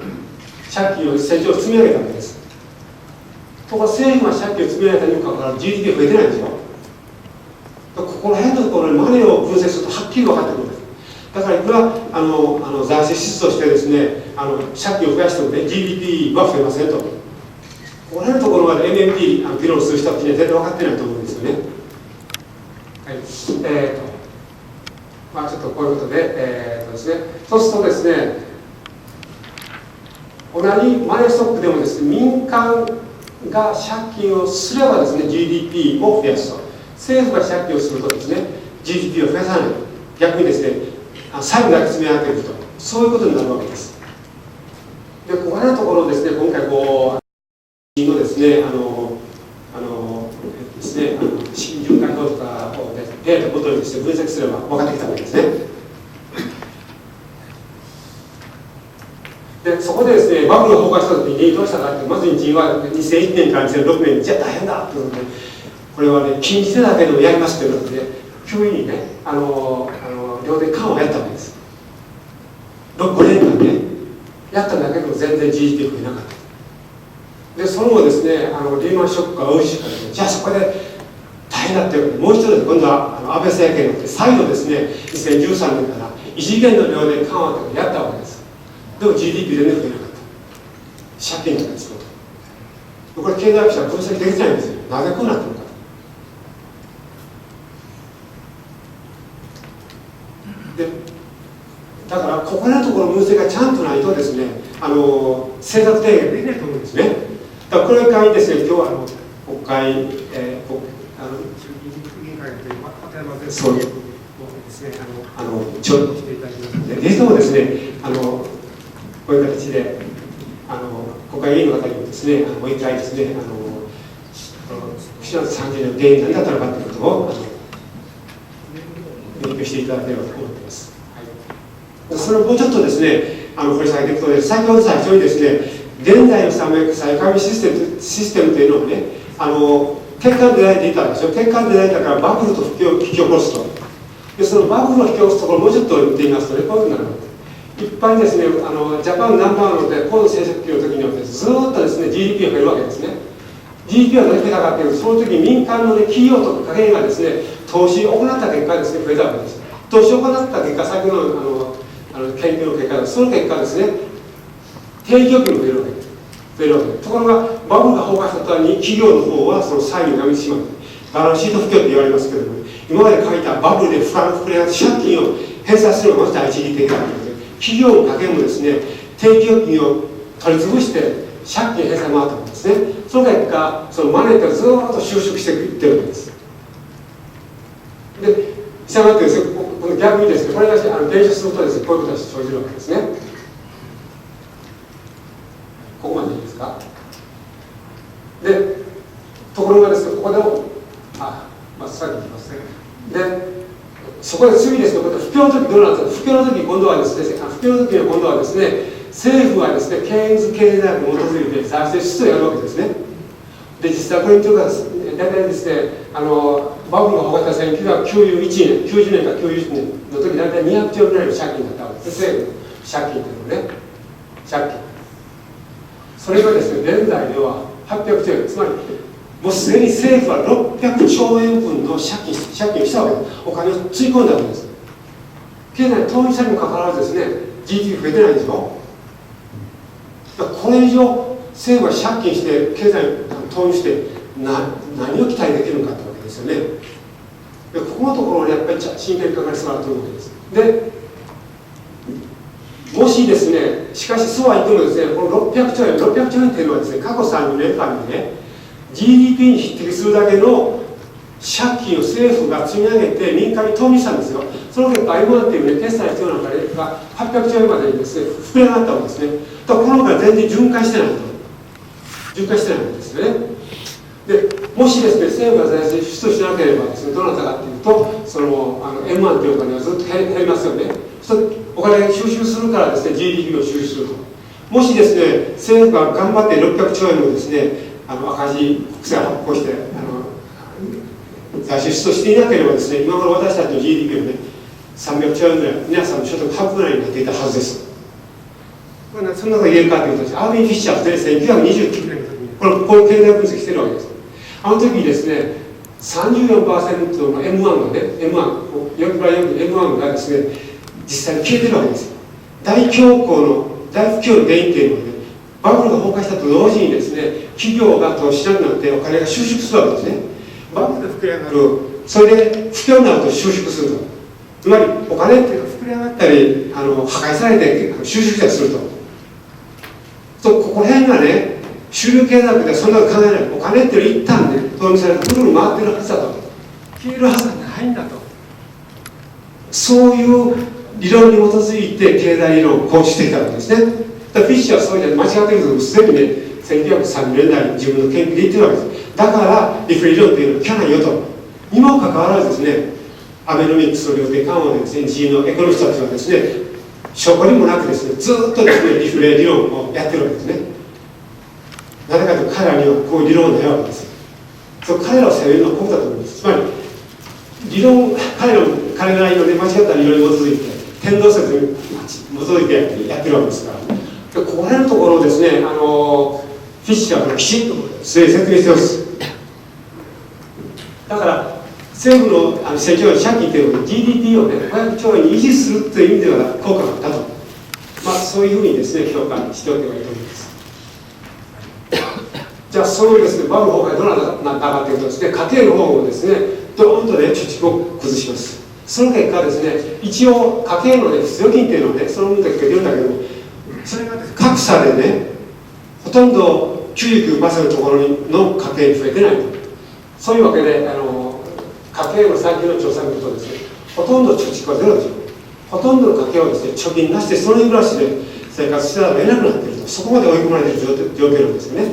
借金を成長を積み上げたわけです。ところが政府が借金を積み上げたにもかかわらず GDP 増えてないんですよ。ここら辺のところにマネーを分析するとはっきり分かってくるんです。だからいくら財政支出としてですね、借金を増やしてもね GDP は増えませんと。この辺のところまで MMT 議論する人たちには絶対分かってないと思うんですよね。はい。ちょっとこういうことで、ですね、そうするとですね、同じマネーストックでもですね、民間が借金をすればですね、GDP を増やすと。政府が借金をするとですね、GDP を増やさない。逆にですね、債務だけ積み上げていくと。そういうことになるわけです。で、ここのところをですね、今回こう、のですね、循環表とかを、ね、データごとにですね、分析すれば分かってきたわけですね。で、そこでですね、バブルが崩壊した時にどうしたかって、まず日銀は2001年から2006年に、じゃあ大変だということで、これはね、禁じ手だけでもやりますということで、急にね、量的緩和をやったわけです。5年間ね、やったんだけど、全然 GDP 増えなかった。で、その後ですね、リーマンショックが大きいからね、じゃあそこで大変だっていうことで、もう一度今度は安倍政権によって再度ですね、2013年から異次元の量的緩和というのをやったわけです。でも GDP 全然増えなかった。借金がですよ。これ経済学者は分析できないんですよ。なぜこうなってるのか。で、だからここのところ分析がちゃんとないとですね、政策提言できないと思うんですね。だからこれに関してですね、今日は国会、議員会という片山前総理ですね、協力していただきますので、ぜひともですね、こういう形で国会議員の方にもですね、もう一回ですね、4月30年の原因何だったのかということを勉強していただければと思っています。はい、それをもうちょっとですね、掘り下げていくと、先ほど最初にですね、現在の再加密システムというのはね、結果で出られていたんですよ。結果で出られたからバブルと引き起こすと。で、そのバブルを引き起こすところをもうちょっと見てみますとね、こういうふうになる。一般にですね、ジャパンナンバーワンで高度成長期の時によってずっとですね、GDP が増えるわけですね。GDP はどうやって増えたかというと、その時民間の、ね、企業とか家計がですね、投資を行った結果ですね、増えたわけです。投資を行った結果、先ほどの研究の結果です。その結果ですね、定期預金が増えるわけです。増えるわけです。ところが、バブルが崩壊した途端に企業の方はその債務をやめてしまう。バランスシート不況って言われますけれども、今まで書いたバブルで膨れ上がって借金を返済するのがまず第一義的だということで、企業も家計もですね、定期預金を取り潰して借金返済回ったわけですね。その結果、そのマネーがずっと収縮していってるわけです。で、したがってですね、この逆にですね、これが減少するとですね、こういうことが生じるわけですね。ここまでいいですか。で、ところがですね、ここでも、さっき言いますね。で、そこで次ですね、不況の時どうなったのか。不況の時今度はですね、不況の時は今度はですね、政府はですね、ケインズ経済学に基づいて財政出動をやるわけですね。で、実際これにというか、大体ですね、バブルが崩壊した1991年、90年から91年の時、大体200兆円ぐらいの借金だったわけです。政府の借金というのはね、借金。それがですね、現在では800兆円、つまり、もうすでに政府は600兆円分の借金をしたわけです。お金をつぎ込んだわけです。経済の投資者にもかかわらずですね、GDP 増えてないんですよ。これ以上、政府は借金して、経済に投入して、何を期待できるのかというわけですよね。で、ここのところにやっぱり真剣に考える必要があるというわけです。で、もしですね、しかしそうは言ってもですね、この600兆円というのはですね、過去30年間にね、GDP に匹敵するだけの借金を政府が積み上げて民間に投入したんですよ。その結果、M1 っていうね、決済必要なお金が800兆円までにですね、膨れ上がったわけですね。だからこのお金は全然循環してないと。循環してないんですよね。で、もしですね、政府が財政出動しなければですね、どうなったかというと、そのM1 というお金はずっと減りますよね。お金が収集するからですね、GDP を収集すると。もしですね、政府が頑張って600兆円のですね、赤字国債を発行して財政出動していなければですね、今頃私たちの GDP はね、300兆円ぐらい、皆さんの所得半分ぐらいになっていたはずです。これそんなことが言えるかというと、アービン・フィッシャーですね、1929年の時に、こう経済分析しているわけです。あの時にですね、34% の M1 がね、4倍4の M1 がですね、実際に消えてるわけですよ。大不況の原因というのはね、バブルが崩壊したと同時にですね、企業が投資しなくなってお金が収縮するわけですね。バブルで膨れ上がる、それで不況になると収縮すると。つまりお金っていうのは膨れ上がったり破壊されて収縮したりすると。とここら辺がね、主流経済学でそんなこと考えない。お金っていうのは一旦ね、投入されてぐるぐる回ってるはずだと。消えるはずがないんだと。そういう理論に基づいて経済理論を構築してきたわけですね。だからフィッシュはそういう間違ってるけど、すでにね、1930年代に自分の研究で言ってるわけです。だからリフレ理論っていうのは効かないよと。にもかかわらずですね、アベノミクスの量的緩和でですね、日銀のエコノミストたちはですね、証拠にもなくですね、ずっとですね、リフレ理論をやってるわけですね。なぜかというと彼らにはこういう理論がないわけです。そう彼らを責めるのはこうだと思います。つまり、理論、彼らなりの、ね、間違った理論に基づいて、天動説に基づいてやってるわけですから。でここら辺のところをですね、フィッシャーがきちんと説明してます。だから、政府の成長の借金というのは GDP をね、500兆円に維持するという意味では効果があったと。まあ、そういうふうにですね、評価しておけばいいと思います。じゃあ、そのですね、バブル崩壊どうなったかというとですね、家計の方もですね、ドーンとね、貯蓄を崩します。その結果ですね、一応、家計のね、不預金っていうのをね、その分だけ出るんだけども、それがですね、格差でね、ほとんど 99% のところの家計に増えてないと。そういうわけで、家計の最近の調査を見るとですね、ほとんど貯蓄はゼロでしょう。ほとんどの家計はですね、貯金なしでその日暮らしで生活してたら得なくなっていると。そこまで追い込まれている状況なんですよね。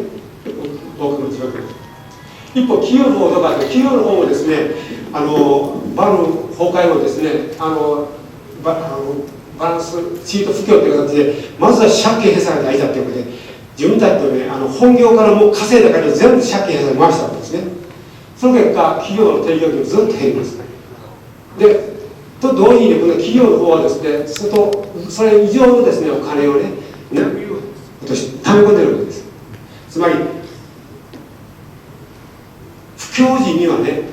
多くの状況。一方、企業の方とか、企業の方もですね、バブル崩壊後ですね、バランスシート不況という形で、まずは借金返済が大事だということで、自分たちのね、本業からもう稼いだ金を全部借金返済に回したわけですね。その結果、企業の提供金がずっと減ります。で、と同時に、この企業の方はですね、それ以上のですね、お金をね、溜め込んでるわけです。つまり、不況時にはね、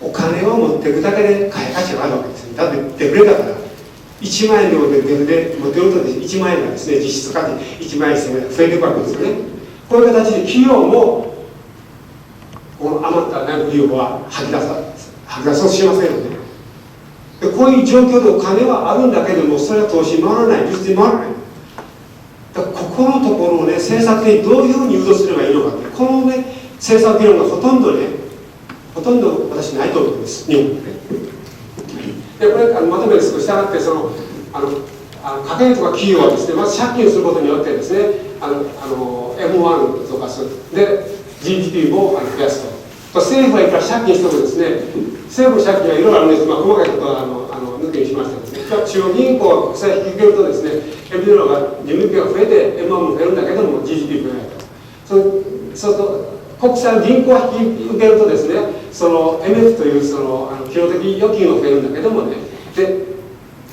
お金を持っていくだけで買い価値があるわけです。だってデフレだから、1万円でもデフレで持っていると1万円がですね、実質価値1万円1000円が増えていくわけですよね。こういう形で企業も、この余った利用は吐き出そうとしませんよね。でこういう状況でお金はあるんだけども、それは投資に回らない、輸出に回らない。だからここのところをね、政策的にどういうふうに誘導すればいいのかって、このね、政策議論がほとんど私ないと思うんです、日本でね。で、これまとめです。したがって、その家計とか企業はですね、まず借金することによってですね、M1 とかする。で、GDP も増やすと。政府はいくら借金してもですね、政府の借金はいろいろあるんですが、細かいことは抜きにしましたですね。中央銀行が国債引き受けるとですね、M0 が GDP が増えて M1 も増えるんだけども GDP 増えないと。そうすると国債の銀行が引き受けるとですね、その MF というその記録的預金が増えるんだけどもね、で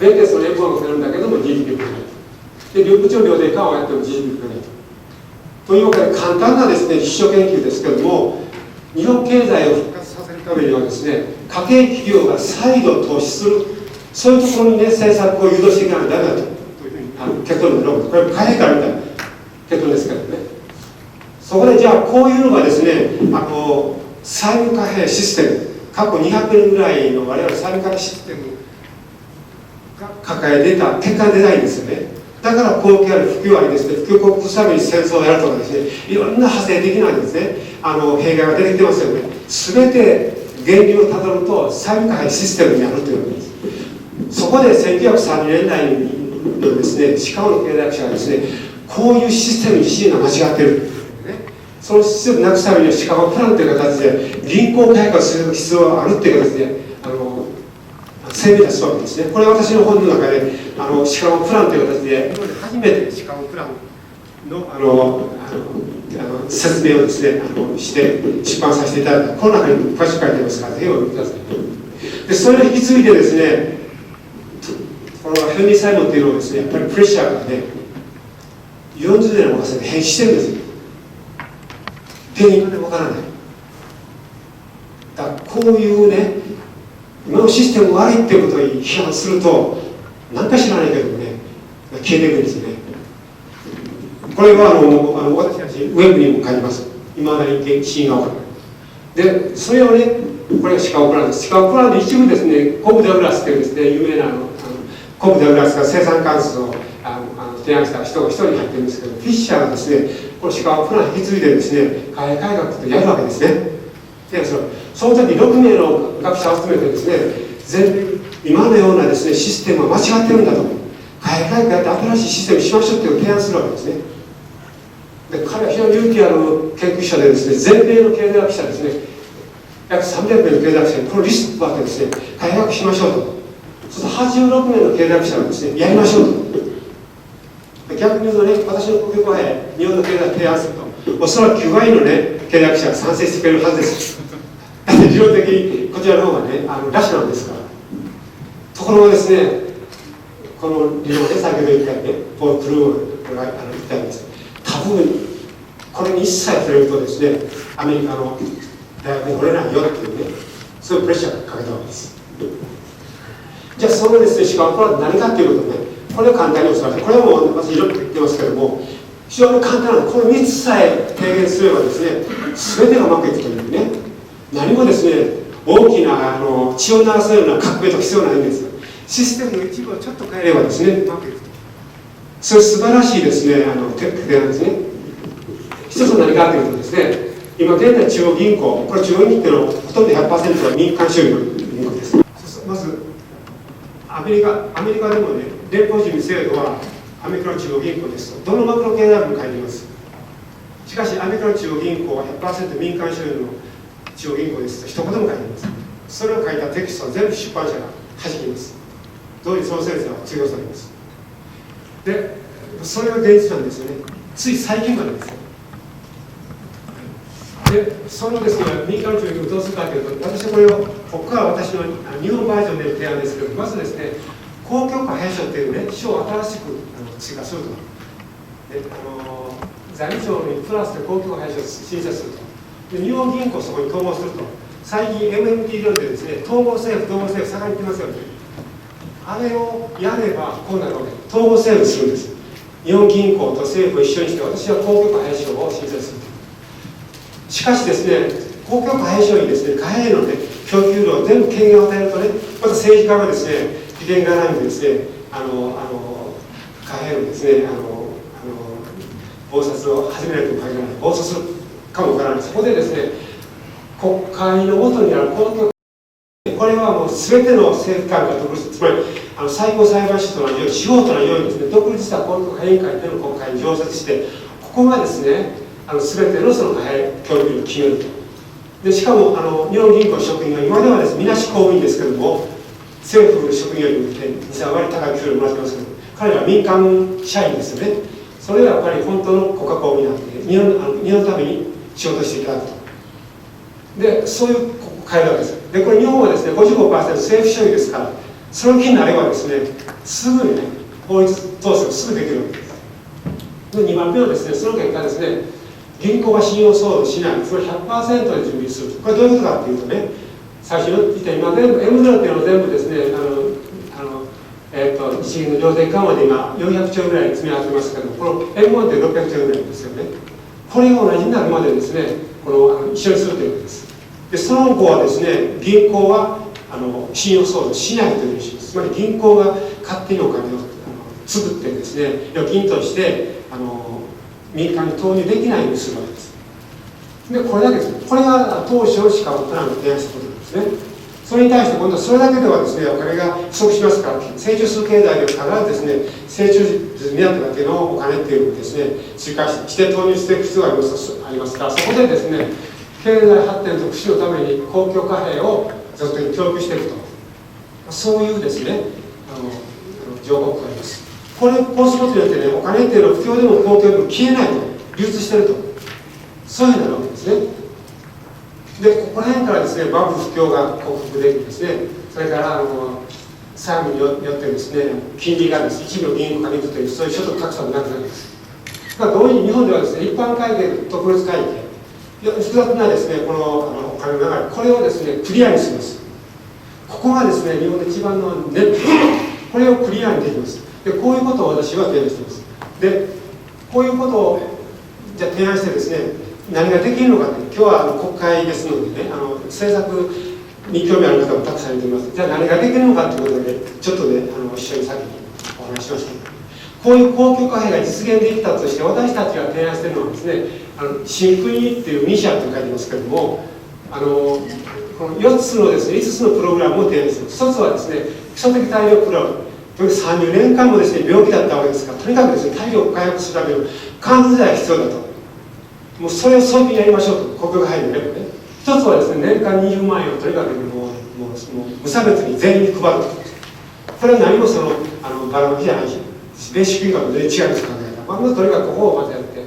増えてその M1 が増えるんだけども GDP 増えないと。で、両部長量で緩和をやっても GDP 増えないと。というわけで簡単なですね、実証研究ですけども、日本経済を復活させるためにはですね、家計企業が再度投資する、そういうところにね、政策を誘導していかないとダメだというふうに結論になる。これ海外から見た結論ですけどね。そこでじゃあこういうのがですね、債務貨幣システム、過去200年ぐらいの我々債務貨幣システムが抱えてた結果が出ないんですよね。だから好景ある不況ありですね、不況を克服するために戦争をやるとかですね、いろんな派生的なですね、弊害が出てきてますよね。全て原理をたどると債務貨幣システムになるというわけです。そこで1930年代のですね、シカゴの経済学者がですね、こういうシステム自身が間違っている。そのシステムをなくすためにはシカゴプランという形で銀行改革する必要があるという形で声明出すわけですね。これは私の本の中でシカゴプランという形で初めてシカゴプランの説明をですねして出版させていただいた。この中に詳しく書いてありますからぜひお読みください。でそれを引き継いでですね、このヘンリー・サイモンっていうのをですね、やっぱりプレッシャーがね40年の若さで変死してるんですよ。原因がね分からない。だからこういうね、今のシステム悪いっていうことを批判すると、何か知らないけどもね、消えていくんですよね。これは私たちウェブにも書いてます。いまだに死因が分からない。で、それをね、これがシカゴプランです。シカゴプランで一部ですね、コブ・ダグラスというですね、有名なコブ・ダグラスが生産関数を提提案した人が一人入ってるんですけど、フィッシャーがですね、このシカゴプラン引き継いでですね、貨幣改革とやるわけですね。で、その時6名の学者を集めてですね、今のようなですね、システムは間違ってるんだと。貨幣改革やって新しいシステムにしましょうっていうのを提案するわけですね。で、彼は非常に勇気ある研究者でですね、全米の経済学者ですね、約300名の経済学者にこのリストを配ってですね、改革しましょうと。そうすると86名の経済学者がですね、やりましょうと。逆に言うとね、私の国語派へ日本の経済を提案すると、おそらく9割のね、経済学者が賛成してくれるはずです。だって理論的にこちらの方がね、ラショナルですから。ところがですね、この理論で先ほど言ったようにね、ポール・クルーが言ったようにですね、多分これに一切触れるとですね、アメリカの大学に折れないよっていうね、そういうプレッシャーがかけたわけです。じゃあそのですね、しかもこれは何かっていうことをね、これを簡単にお伝えして、これはもう私いろいろ言ってますけども、非常に簡単なので、この3つさえ提言すればですね、全てがうまくいくというね、何もですね、大きな血を流すような革命と必要ないんです。システムの一部をちょっと変えればですね、うまくいくと。それ素晴らしいですね、提案ですね。一つは何かというとですね、今現在中央銀行、これ中央銀行っていうのはほとんど 100% は民間収入の銀行です。まずアメリカでもね、連邦準備制度はアメリカの中央銀行ですと、どのマクロ経済学も書いています。しかしアメリカの中央銀行は 100% 民間収入の中央銀行ですと一言も書いています。それを書いたテキストは全部出版社が弾きます。同時にその先生は通用されます。で、それが現実なんですよね。つい最近までですよ。で、そのですね、民間の中央銀行をどうするかというと、私はここから私の日本バージョンでの提案ですけど、まずですね、公共貨幣書っていうね、書を新しく追加すると。で、財務省にプラスで公共貨幣書を申請すると。で、日本銀行をそこに統合すると。最近 MMT 論でですね、統合政府、差が言ってますよね。あれをやればこうなるわけで、統合政府するんです。日本銀行と政府を一緒にして、私は公共貨幣書を申請すると。しかしですね、公共貨幣書にですね、貨幣のね、供給量を全部権限を与えるとね、また政治家がですね、利権がないんでですね、貨幣のですね、暴殺を始めないとも限らない、暴殺するかもわからない。そこでですね、国会の元にある公共これはもう全ての政府機関が独立、つまり最高裁判所と同じように、司法と同じようにですね、独立した公共貨幣委員会というのを国会に常設して、ここがですね、全てのその貨幣供給量を決めると。でしかも日本銀行の職員が今ではですね、みなし公務員ですけれども、政府の職員よりも、ね、2、3割高い給料をもらってますけど、彼らは民間社員ですよね。それはやっぱり本当の国家公務員になって日本のために仕事していただくと。で、そういう変えるわけです。で、これ日本はですね、55% 政府所有ですから、その気になればですね、すぐにね、法律統制をすぐできるわけです。で、2番目はですね、その結果ですね、銀行が信用相続しない、それ 100% で準備する。これどういうことかっていうとね、最初に言った今全部 M0 っていうのは全部ですね、日銀の量的緩和で今400兆ぐらい積み上げてますけど、この M1 って600兆ぐらいですよね。これが同じになるまでですね、一緒にするということです。で、その後はですね、銀行は信用相続しないという意思です。つまり銀行が勝手にお金を作ってですね、預金として民間に投入できないようにするわけです。で、これだけです。これが当初しかプランを提案したことなんですね。それに対して今度はそれだけではですね、お金が不足しますから、成長する経済では必ずですね、成長率になっただけのお金っていうのをですね、追加して投入していく必要がありますから、そこでですね、経済発展と福祉のために公共貨幣をずっと供給していくと、そういうですね、条項があります。こうすることによってね、お金っていうのは不況でも公共でも消えないと、流通していると、そういうふうになるわけですね。で、ここら辺からですね、バブル不況が克服できですね、それから債務によってですね、金利がですね、一部の銀行が借りるという、そういう所得格差もなくなります。同時に日本ではですね、一般会計と特別会計、複雑なですね、このお金の流れ、これをですね、クリアにします。ここがですね、日本で一番のネット、これをクリアにできます。で、こういうことを私は提案しています。で、こういうことをじゃあ提案してですね、何ができるのかって、今日は国会ですのでね、政策に興味ある方もたくさんいています。じゃあ何ができるのかということで、ちょっとね、一緒に先にお話ししました。こういう公共貨幣が実現できたとして、私たちが提案しているのはですね、新国っていうミシャって書いてますけれども、この4つのですね、5つのプログラムを提案しています。1つはですね、基礎的体力プログラム。30年間もですね、病気だったわけですから、とにかくですね、体力を回復するための感染剤が必要だと。もうそれを早期にやりましょうと、公共貨幣のレベルで。一つはですね、年間20万円をとにかく無差別に全員に配ると。これは何もばらまきじゃないし、ベーシックインカムと全然違います考え方。まずとにかくここをまずやって、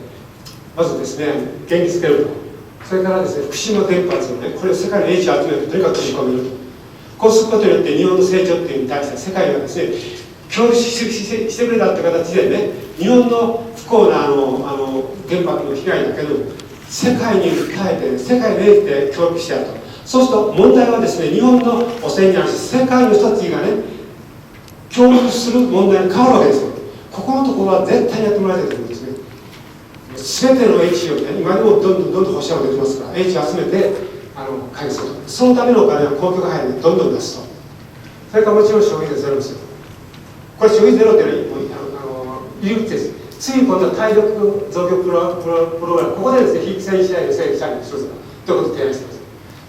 まずですね、元気つけると。それからですね、福島原発をね、これを世界の英知を集めてとにかく閉じ込めると。こうすることによって日本の成長っていうのに対して世界がですね、協力してくれたって形でね、日本の不幸な原爆の被害だけど、世界に訴えて、世界で協力してやると。そうすると問題はですね、日本の汚染にあるし、世界の人たちがね、協力する問題に変わるわけですよ。ここのところは絶対にやってもらいたいと思うんですね。全ての H をね、今でもどんどん保証ができますから、H を集めて解決すると。そのためのお金は公共貨幣でどんどん出すと。それからもちろん消費税ゼロですよ。これ消費ゼロっていうのは入り口です。次今度は体力増強プログラム、ここでですね、非正規社員の正規社員の一つだということを提案しています。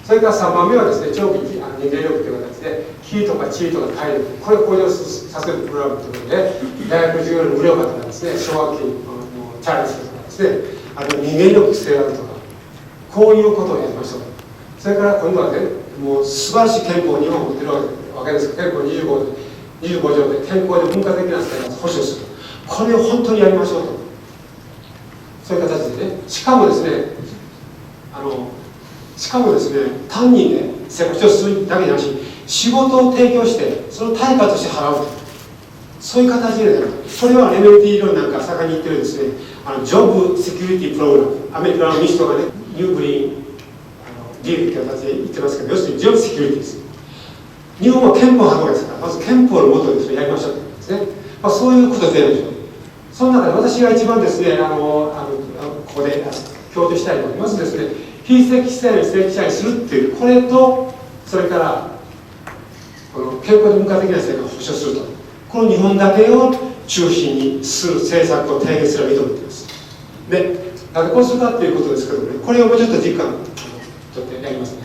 それから3番目はですね、長期人間力という形で、気とか地位とか体力、これを向上させるプログラムということで、大学授業の無料化とかですね、奨学金のチャレンジとかですね、あと人間力規制があるとか、こういうことをやりましょう。それから今度はね、もう素晴らしい憲法を日本を持っているわけです。憲法25条で健康で文化的な生活を保障する。これを本当にやりましょうと。そういう形でね、しかもですね、単にね、生活をするだけじゃなし、仕事を提供して、その対価として払うと。そういう形で、ね、これは MIT 理論なんか盛んに言ってるですね、ジョブセキュリティプログラム、アメリカの民主党がね、ニューグリーンディールという形で言ってますけど、要するにジョブセキュリティです。日本は憲法発動ですから、まず憲法のもとでそれやりましょうということですね。そういうことでやるでしょう。その中で私が一番ですね、ここで強調したいのは、まずですね、非正規社員を正規社員にするっていう、これと、それから、この健康で文化的な生活を保障すると。この2本だけを中心にする政策を提言すればいいと思っています。で、なぜこうするかっていうことですけどね、これをもうちょっと実感ちょっとやりますね。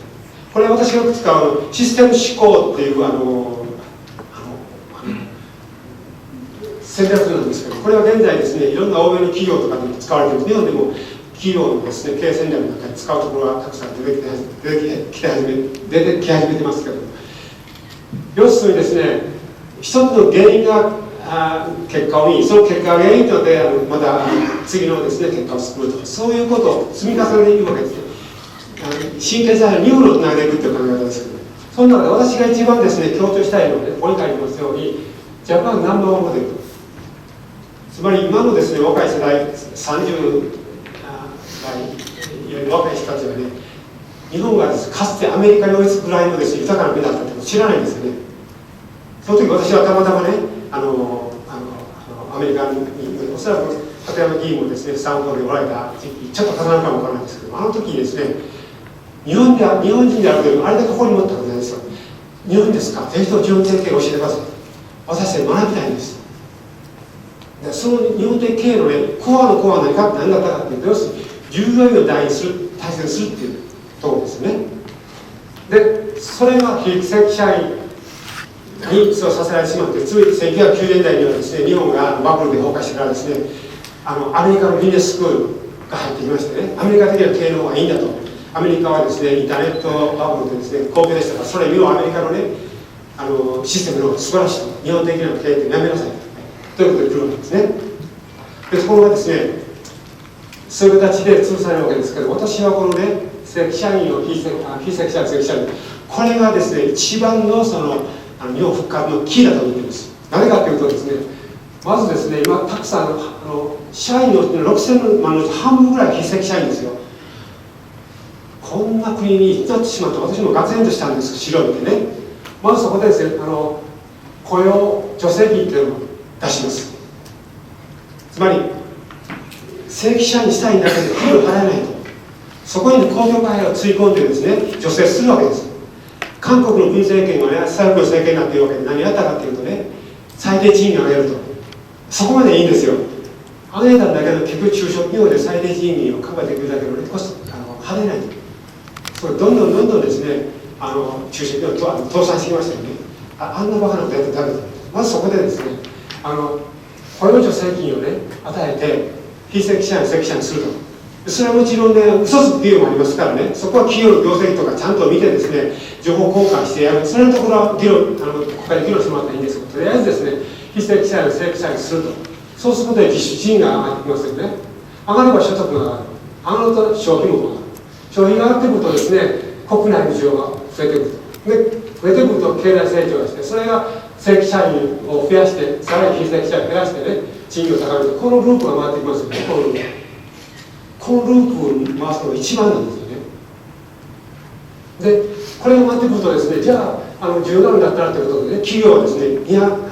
これは私がよく使うシステム思考っていう戦略なんですけど、これは現在ですね、いろんな欧米の企業とかで使われている、日本でも企業のですね、経営戦略の中に使うところがたくさん出てき始めてますけど、要するにですね、一つの原因が結果を見、その結果が原因というのでまた次のですね、結果を作ると、そういうことを積み重ねていくわけですね。神経細胞ニューロンをつないでいくという考え方ですけど、その中で私が一番ですね、強調したいのはね、ここに書いてますように、ジャパンナンバーワンモデルと。つまり今のですね、若い世代、30代より若い人たちはね、日本がかつてアメリカに追いつくぐらいのですね、豊かな国だったって知らないんですよね。その時私はたまたまね、アメリカにおそらく片山議員もですね、スタンフォードでおられた時期、ちょっと重なるかもわからないんですけど、あの時にですね、日本人であるけど、あれだけ誇り持ったことないですよ。日本ですか、ぜひとも日本的経営を教えてください。私たち学びたいんです。でその日本的経営のね、コアのコアは何だったかっていうと、要するに従業員を大切にするっていうところですね。で、それが非正規社員にそうさせられてしまって、つい1990年代にはですね、日本がバブルで崩壊してからですね、アメリカのビジネススクールが入ってきましてね、アメリカ的な経営の方がいいんだと。アメリカはですね、インターネットバブルでですね、公共でしたから、それ見ろ、アメリカのね、システムの方が素晴らしいと。日本的な経営ってやめなさいということで来るわけですね。で、そこがですね、そういう形で潰されるわけですけど、私はこのね、正規社員を非正規社員、正規社員、これがですね、一番のその日本復活のキーだと思っています。なぜかというとですね、まずですね、今たくさん社員の6000万のうち半分ぐらい非正規社員ですよ。こんな国になってしまって、私もガツンとしたんですけど、調べてね、まずそこでですね、雇用助成金っていうのを出します。つまり正規社員したいんだけど給料払えないと、そこに公共貨幣をつい込んでですね、助成するわけです。韓国の文政権はね、最後の政権になっているわけで、何やったかというとね、最低賃金を上げると。そこまでいいんですよ。上げたんだけど、結局中小企業で最低賃金をカバーできるだけのね、コスト跳ねない。それどんどんですね、中小企業と倒産してきましたよね。あんなバカなことやってダメだ。まずそこでですね、雇用助成金をね、与えて、非正規社員を正規社員にすると。それはもちろんね、嘘つく企業もありますからね、そこは企業の業績とかちゃんと見てですね、情報交換してやる。それのところは議論、国会で議論してもらったらいいんですけど、とりあえずですね、非正規社員を正規社員にすると。そうすることで実質賃金が上がってきますよね。上がれば所得が上がる。上がると消費も上がる。消費が上がってくるとですね、国内の需要が増えてくると。で、増えてくると経済成長がして、それが正規社員を増やして、さらに非正規社員を減らしてね、賃金を高めると、このループが回ってきますよね、このループ。このループを回すのが一番なんですよね。で、これが回ってくるとですね、じゃあ、需要があるんだったらということでね、企業はですね、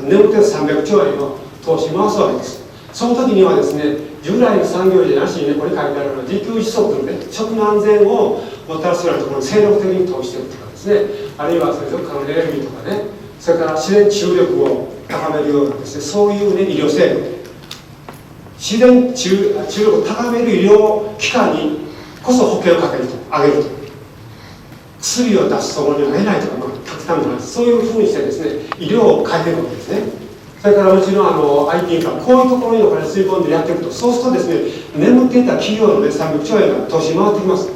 眠って300兆円の投資回すわけです。その時にはですね、従来の産業じゃなしにね、これ書いてあるのは自給自足のね、食の安全をもたらすようなところに精力的に投資していくとかですね、あるいはそれと可能エネルギーとかね、それから自然治癒力を高めるようなですね、そういうね、医療制度、自然治癒力を高める医療機関にこそ保険をかけると、上げると。薬を出すところには得ないとか、極端な話、そういうふうにしてですね、医療を変えていくわけですね。それからもちろんIT からこういうところにお金吸い込んでやっていくと、そうするとですね、眠っていた企業の、ね、300兆円が投資に回ってきます。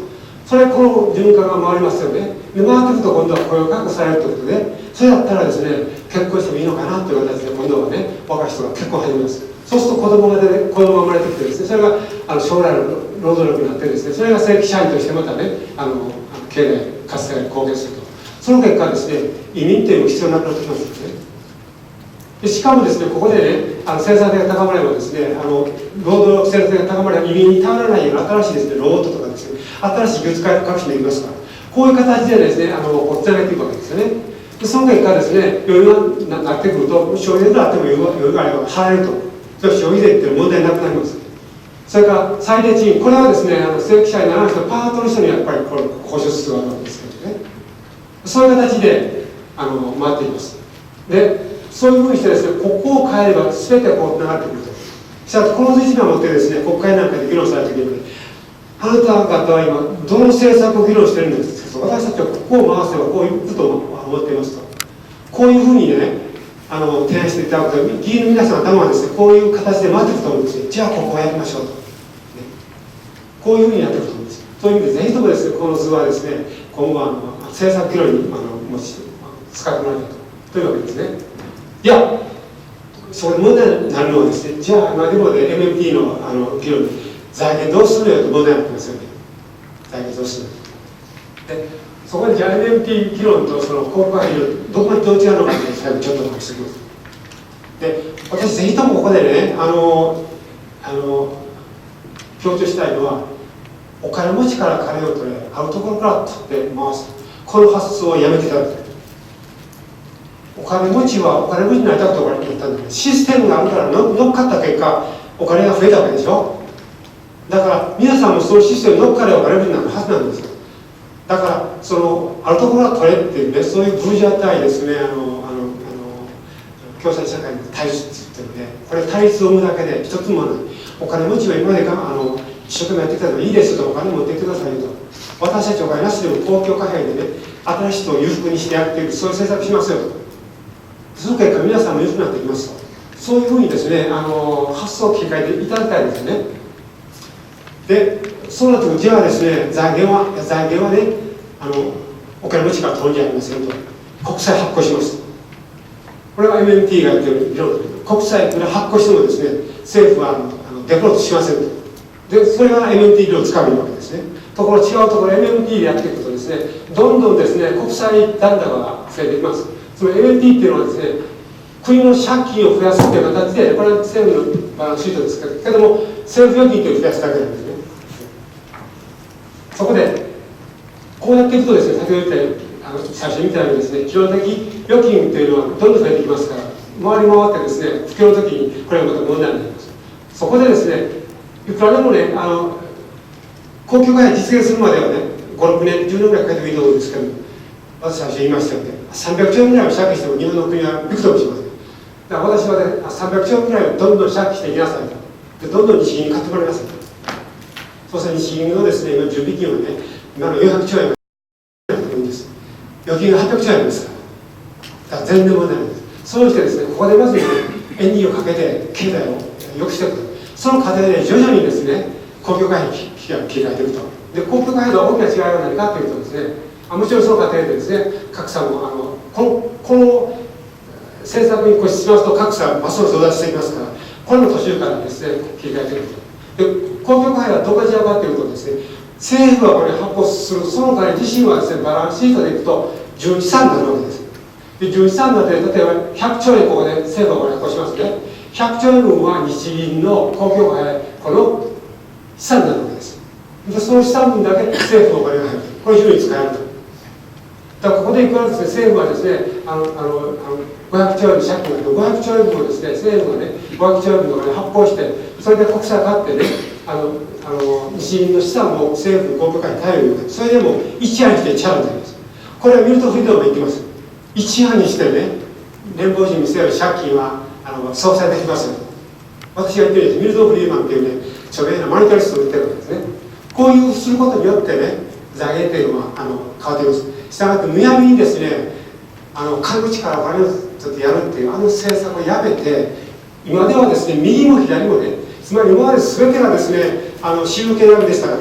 それこの循環が回りますよね。で、回っていくと今度は雇用確保されるということで、それだったらですね、結婚してもいいのかなという形で今度はね、若い人が結婚始めます。そうすると子供が生まれてきてですね、それが将来の労働力になってですね、それが正規社員としてまたね、経済活性化に貢献すると。その結果ですね、移民というのも必要になってきますよね。でしかもですね、ここでね、生産性が高まればですね、労働生産性が高まれば移民に頼らないような新しいですね、ロボットとかですね、新しい技術革新できますから、こういう形でですね、つなげていくわけですよね。で、その結果ですね、余裕がなってくると、消費税があっても余裕があれば払えると。それは消費税っていう問題なくなります。それから最低賃金、これはですね、正規社員にならない人、パートの人にやっぱりこれ、交渉するわけですけどね。そういう形で、回っていきます。で、そういうふうにしてですね、ここを変えれば全てこうつながってくると。したがってこの一番を持ってですね、国会なんかで議論された時に、あなた方は今、どの政策を議論してるんですかと、私たちはここを回せばこういうことを思っていますと。こういうふうにね、提案していただくと、議員の皆さん頭はですね、こういう形で回っていくと思うんですね。じゃあここをやりましょうと。ね、こういうふうにやっていくと思うんです。そういう意味で、ぜひともですね、この図はですね、今後政策議論に使ってもらいたいというわけですね。いや、それ問題になるのはですね、じゃあ今でもね、MMT の議論で財源どうするのよと問題になってますよね。財源どうするので、そこでじゃあ MMT 議論とその国会議論、どこにどう違うのかって最後ちょっとお話しておきます。で、私ぜひともここでね、強調したいのは、お金持ちから金を取れ、あるところから取って回す。この発想をやめていただきたい。お金持ちはお金持ちになりたくてお金になったんだけど、システムがあるから乗っかった結果、お金が増えたわけでしょ。だから皆さんもそのシステムに乗っかればお金持ちになるはずなんですよ。だからそのあるところは取れっていうね、そういうブルジョア対ですね、共産社会の対立っていうので、これ対立を生むだけで一つもない。お金持ちは今まで一生懸命やってきたのがいいですと、お金持ってきてくださいよと。私たちお金なしでも公共貨幣でね、新しい人を裕福にしてやっていく、そういう政策しますよと。その結果皆さんも良くなってきますと。そういうふうにですね、発想を切り替えていただきたいですよね。で、そうなってくると、じゃあですね、財源はね、お金持ちから取るんじゃありませんと。国債発行します。これは MMT がやってる議論で、国債これ発行してもですね、政府はデフォルトしませんと。で、それが MMT 理論をつかむわけですね。ところ違うところ MMT でやっていくとですね、どんどんですね、国債残高が増えていきます。つまり MMT っていうのはですね、国の借金を増やすという形で、これは政府のバランスシートですけども、政府預金というのを増やすだけなんですね。そこで、こうやっていくとですね、先ほど言った最初に見たようにですね、基本的預金というのはどんどん増えてきますから、回り回ってですね、不況の時にこれがまた問題になります。そこでですね、いくらでもね、公共貨幣実現するまではね、5、6年、10年ぐらいかけてもいいと思うんですけど、私最初言いましたよね、300兆円ぐらいを借金しても日本の国はびくともしません。だから私はね、300兆円ぐらいをどんどん借金していきなさいと。でどんどん日銀に買ってもらいますと。そうすると日銀のですね、今準備金はね、今の400兆円がいいんです。預金が800兆円ですから。だから全然問題ないです。そうしてですね、ここでまずね、円利をかけて経済を良くしていくと。その過程で徐々にですね、公共貨幣が切り替えていくと。で、公共貨幣の大きな違いは何かというとですね、もちろんその過程でですね、格差もこの政策に固執しますと格差がますます増大していきますから、これの途中からですね、切り替えていくと。で、公共貨幣はどこが違うかというとですね、政府はこれ発行する、その代わり自身はですね、バランスシートでいくと純資産になるわけです。で、純資産になって、例えば100兆円ここで政府はこれ発行しますね。100兆円分は日銀の公共貨幣、この資産になるわけです。で、その資産分だけ政府のお金が入る。これ非常に使えると。だからここでいくらですね、政府はですね、500兆円の借金があって、500兆円分をですね、政府がね、500兆円分のお金発行して、それで国債買ってね、日銀の資産も政府、公共貨幣に頼るように、それでも一夜にしてチャラになります。これはミルト・フリードマンも言ってます。一夜にしてね、連邦人にせよ借金は相殺できますよと。私が言ってるんです。ミルト・フリードマンっていうね、著名なマニタリストを言ってるわけですね。こういうすることによってね、財源っていうのは変わっています。したがってむやみにですね、金口からお金をちょっとやるっていう政策をやめて、今ではですね、右も左もね、つまり今まで全てがですね、私有系大学でしたから、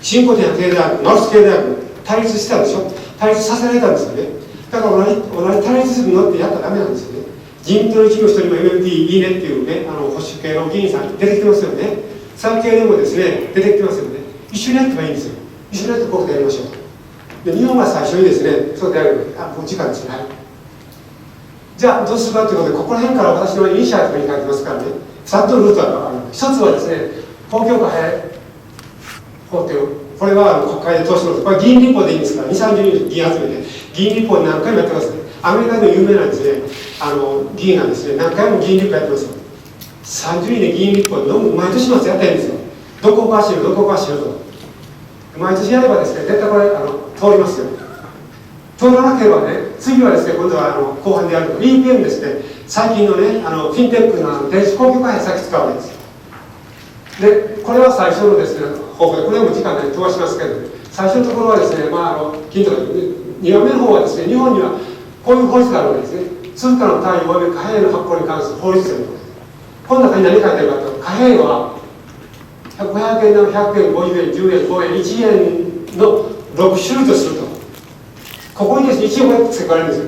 新古典経済学、マルス系大学、対立してたでしょ。対立させられたんですよね。だから同じ対立するのってやったらダメなんですよね。自民党の一部の人にも MMT いいねっていうね、保守系の議員さん出てきてますよね。産経でもですね、出てきてますよね。一緒にやってもいいんですよ。一緒にやってこうやりましょう。で、日本は最初にですね、そうである。もう時間ですね。はい。じゃあ、どうするかということで、ここら辺から私のイニシアチブに書いてますからね、さっとルートは分かる。一つはですね、公共貨幣法という、これは国会で通してます。これ議員立法でいいんですから、2、30人議員集めて、議員立法に何回もやってますね。アメリカで有名なんですね、議員がですね、何回も議員立法やってますよ。30人で議員立法で毎年やってるんですよ。どこをかしろ、どこをかしろと。毎年やればですね、絶対これ通りますよ。通らなければね、次はですね、今度は後半でやると、EPM ですね、最近のね、フィンテックの電子公共貨幣先使うわけですよ。で、これは最初のですね、方法で、これも時間で飛ばしますけど、最初のところはですね、金とか、2番目の方はですね、日本にはこういう法律があるわけですね。通貨の単位及び貨幣の発行に関する法律ということです。この中に何書いてあるかというと、貨幣は500円なの100円、50円、10円、5円、1円の6種類とすると。ここにですね、一応これ付け加えるんですよ。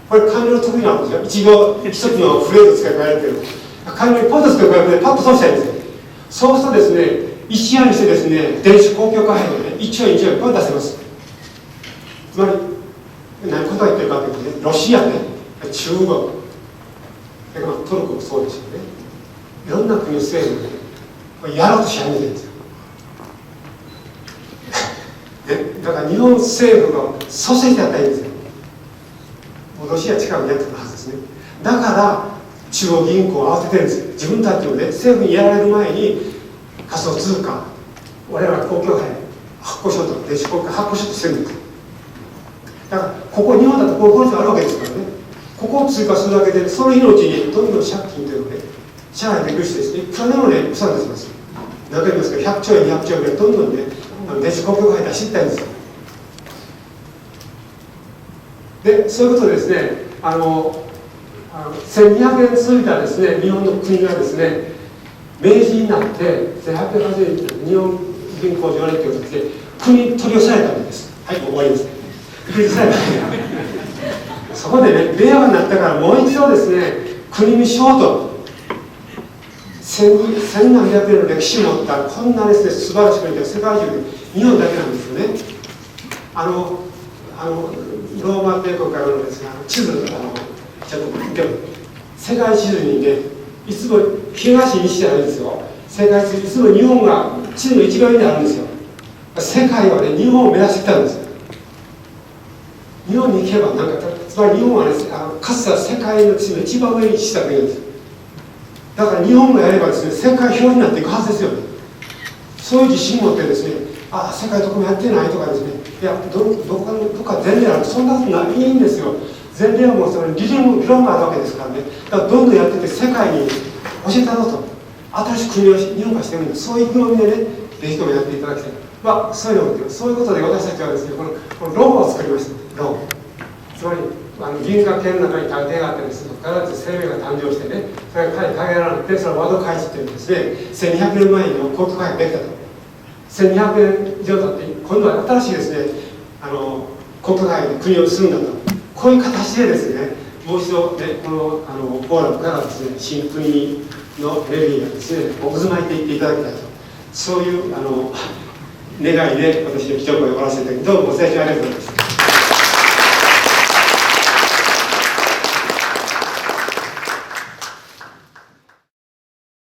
これ、官僚の得意なんですよ。一応、一つのフレーズ付け加えるけど、官僚にポッと付け加えて、パッと通したいんですよ。そうするとですね、一夜にしてですね、電子公共貨幣のね、1兆円、1兆円、これ出せます。つまり、何ことが言ってるかというとね、ロシアね、中国、トルコもそうでしょうね。いろんな国の政府がね、これやろうとし始めてるんですよ。だから日本政府が蘇生してやったらいいんですよ。もうロシア近くにやってるはずですね。だから中央銀行を慌ててるんですよ。自分たちもね、政府にやられる前に仮想通貨、我々は公共幣発行しようと、電子公共発行しようとしてるんですよ。だからここ日本だとこういう法律があるわけですからね。ここを追加するだけで、その日のうちにどんどん借金というのをね、支払いできるしですね、いくらでもね、負担出します。何回言いますか、100兆円、200兆円ぐらいどんどんね、電子公共貨幣出していったんですよ。で、そういうことでですね、1200円過ぎたですね、日本の国がですね、明治になって、1880年、日本銀行条例という形で、国に取り押さえたわけです。はい、終わりです。取り押さえた。そこでね、令和になったからもう一度ですね、国にしようと。千何百年の歴史を持ったこんなですね、素晴らしい国で世界中で日本だけなんですよね。ローマ帝国からのですね、地図ちょっと見ても世界地図にね、いつも東西じゃないんですよ。世界地図いつも日本が地図の一番上にあるんですよ。世界はね、日本を目指してきたんですよ。日本に行けばなんか、つまり日本はね、かつては世界の地図の一番上に位置した国なんですよ。だから日本がやればですね、世界表になっていくはずですよね。そういう自信を持ってですね、世界どこもやってないとかですね、いや、どっか全然ある、そんなことないんですよ。前例はもうその理論があるわけですからね。だからどんどんやってて世界に教えたぞと、新しい国を日本がしてるんだ、そういう意気込みでね、ぜひともやっていただきたい。まあ、そういうことで私たちはですね、このロゴを作りました。ロゴ。つまり銀河系の中に大抵があってですね、必ず生命が誕生してね、それが限られて、それはワード開示っていうんですね、1200年前に国家会ができたと。1200年以上経って、今度は新しいですね、国家会で国をするんだと。こういう形でですね、もう一度ね、このフォーラムからですね、新国のエネルギーがですね、渦巻いていっていただきたいと。そういう願いで私の記者会を終わらせていただき、どうもご清聴ありがとうございます。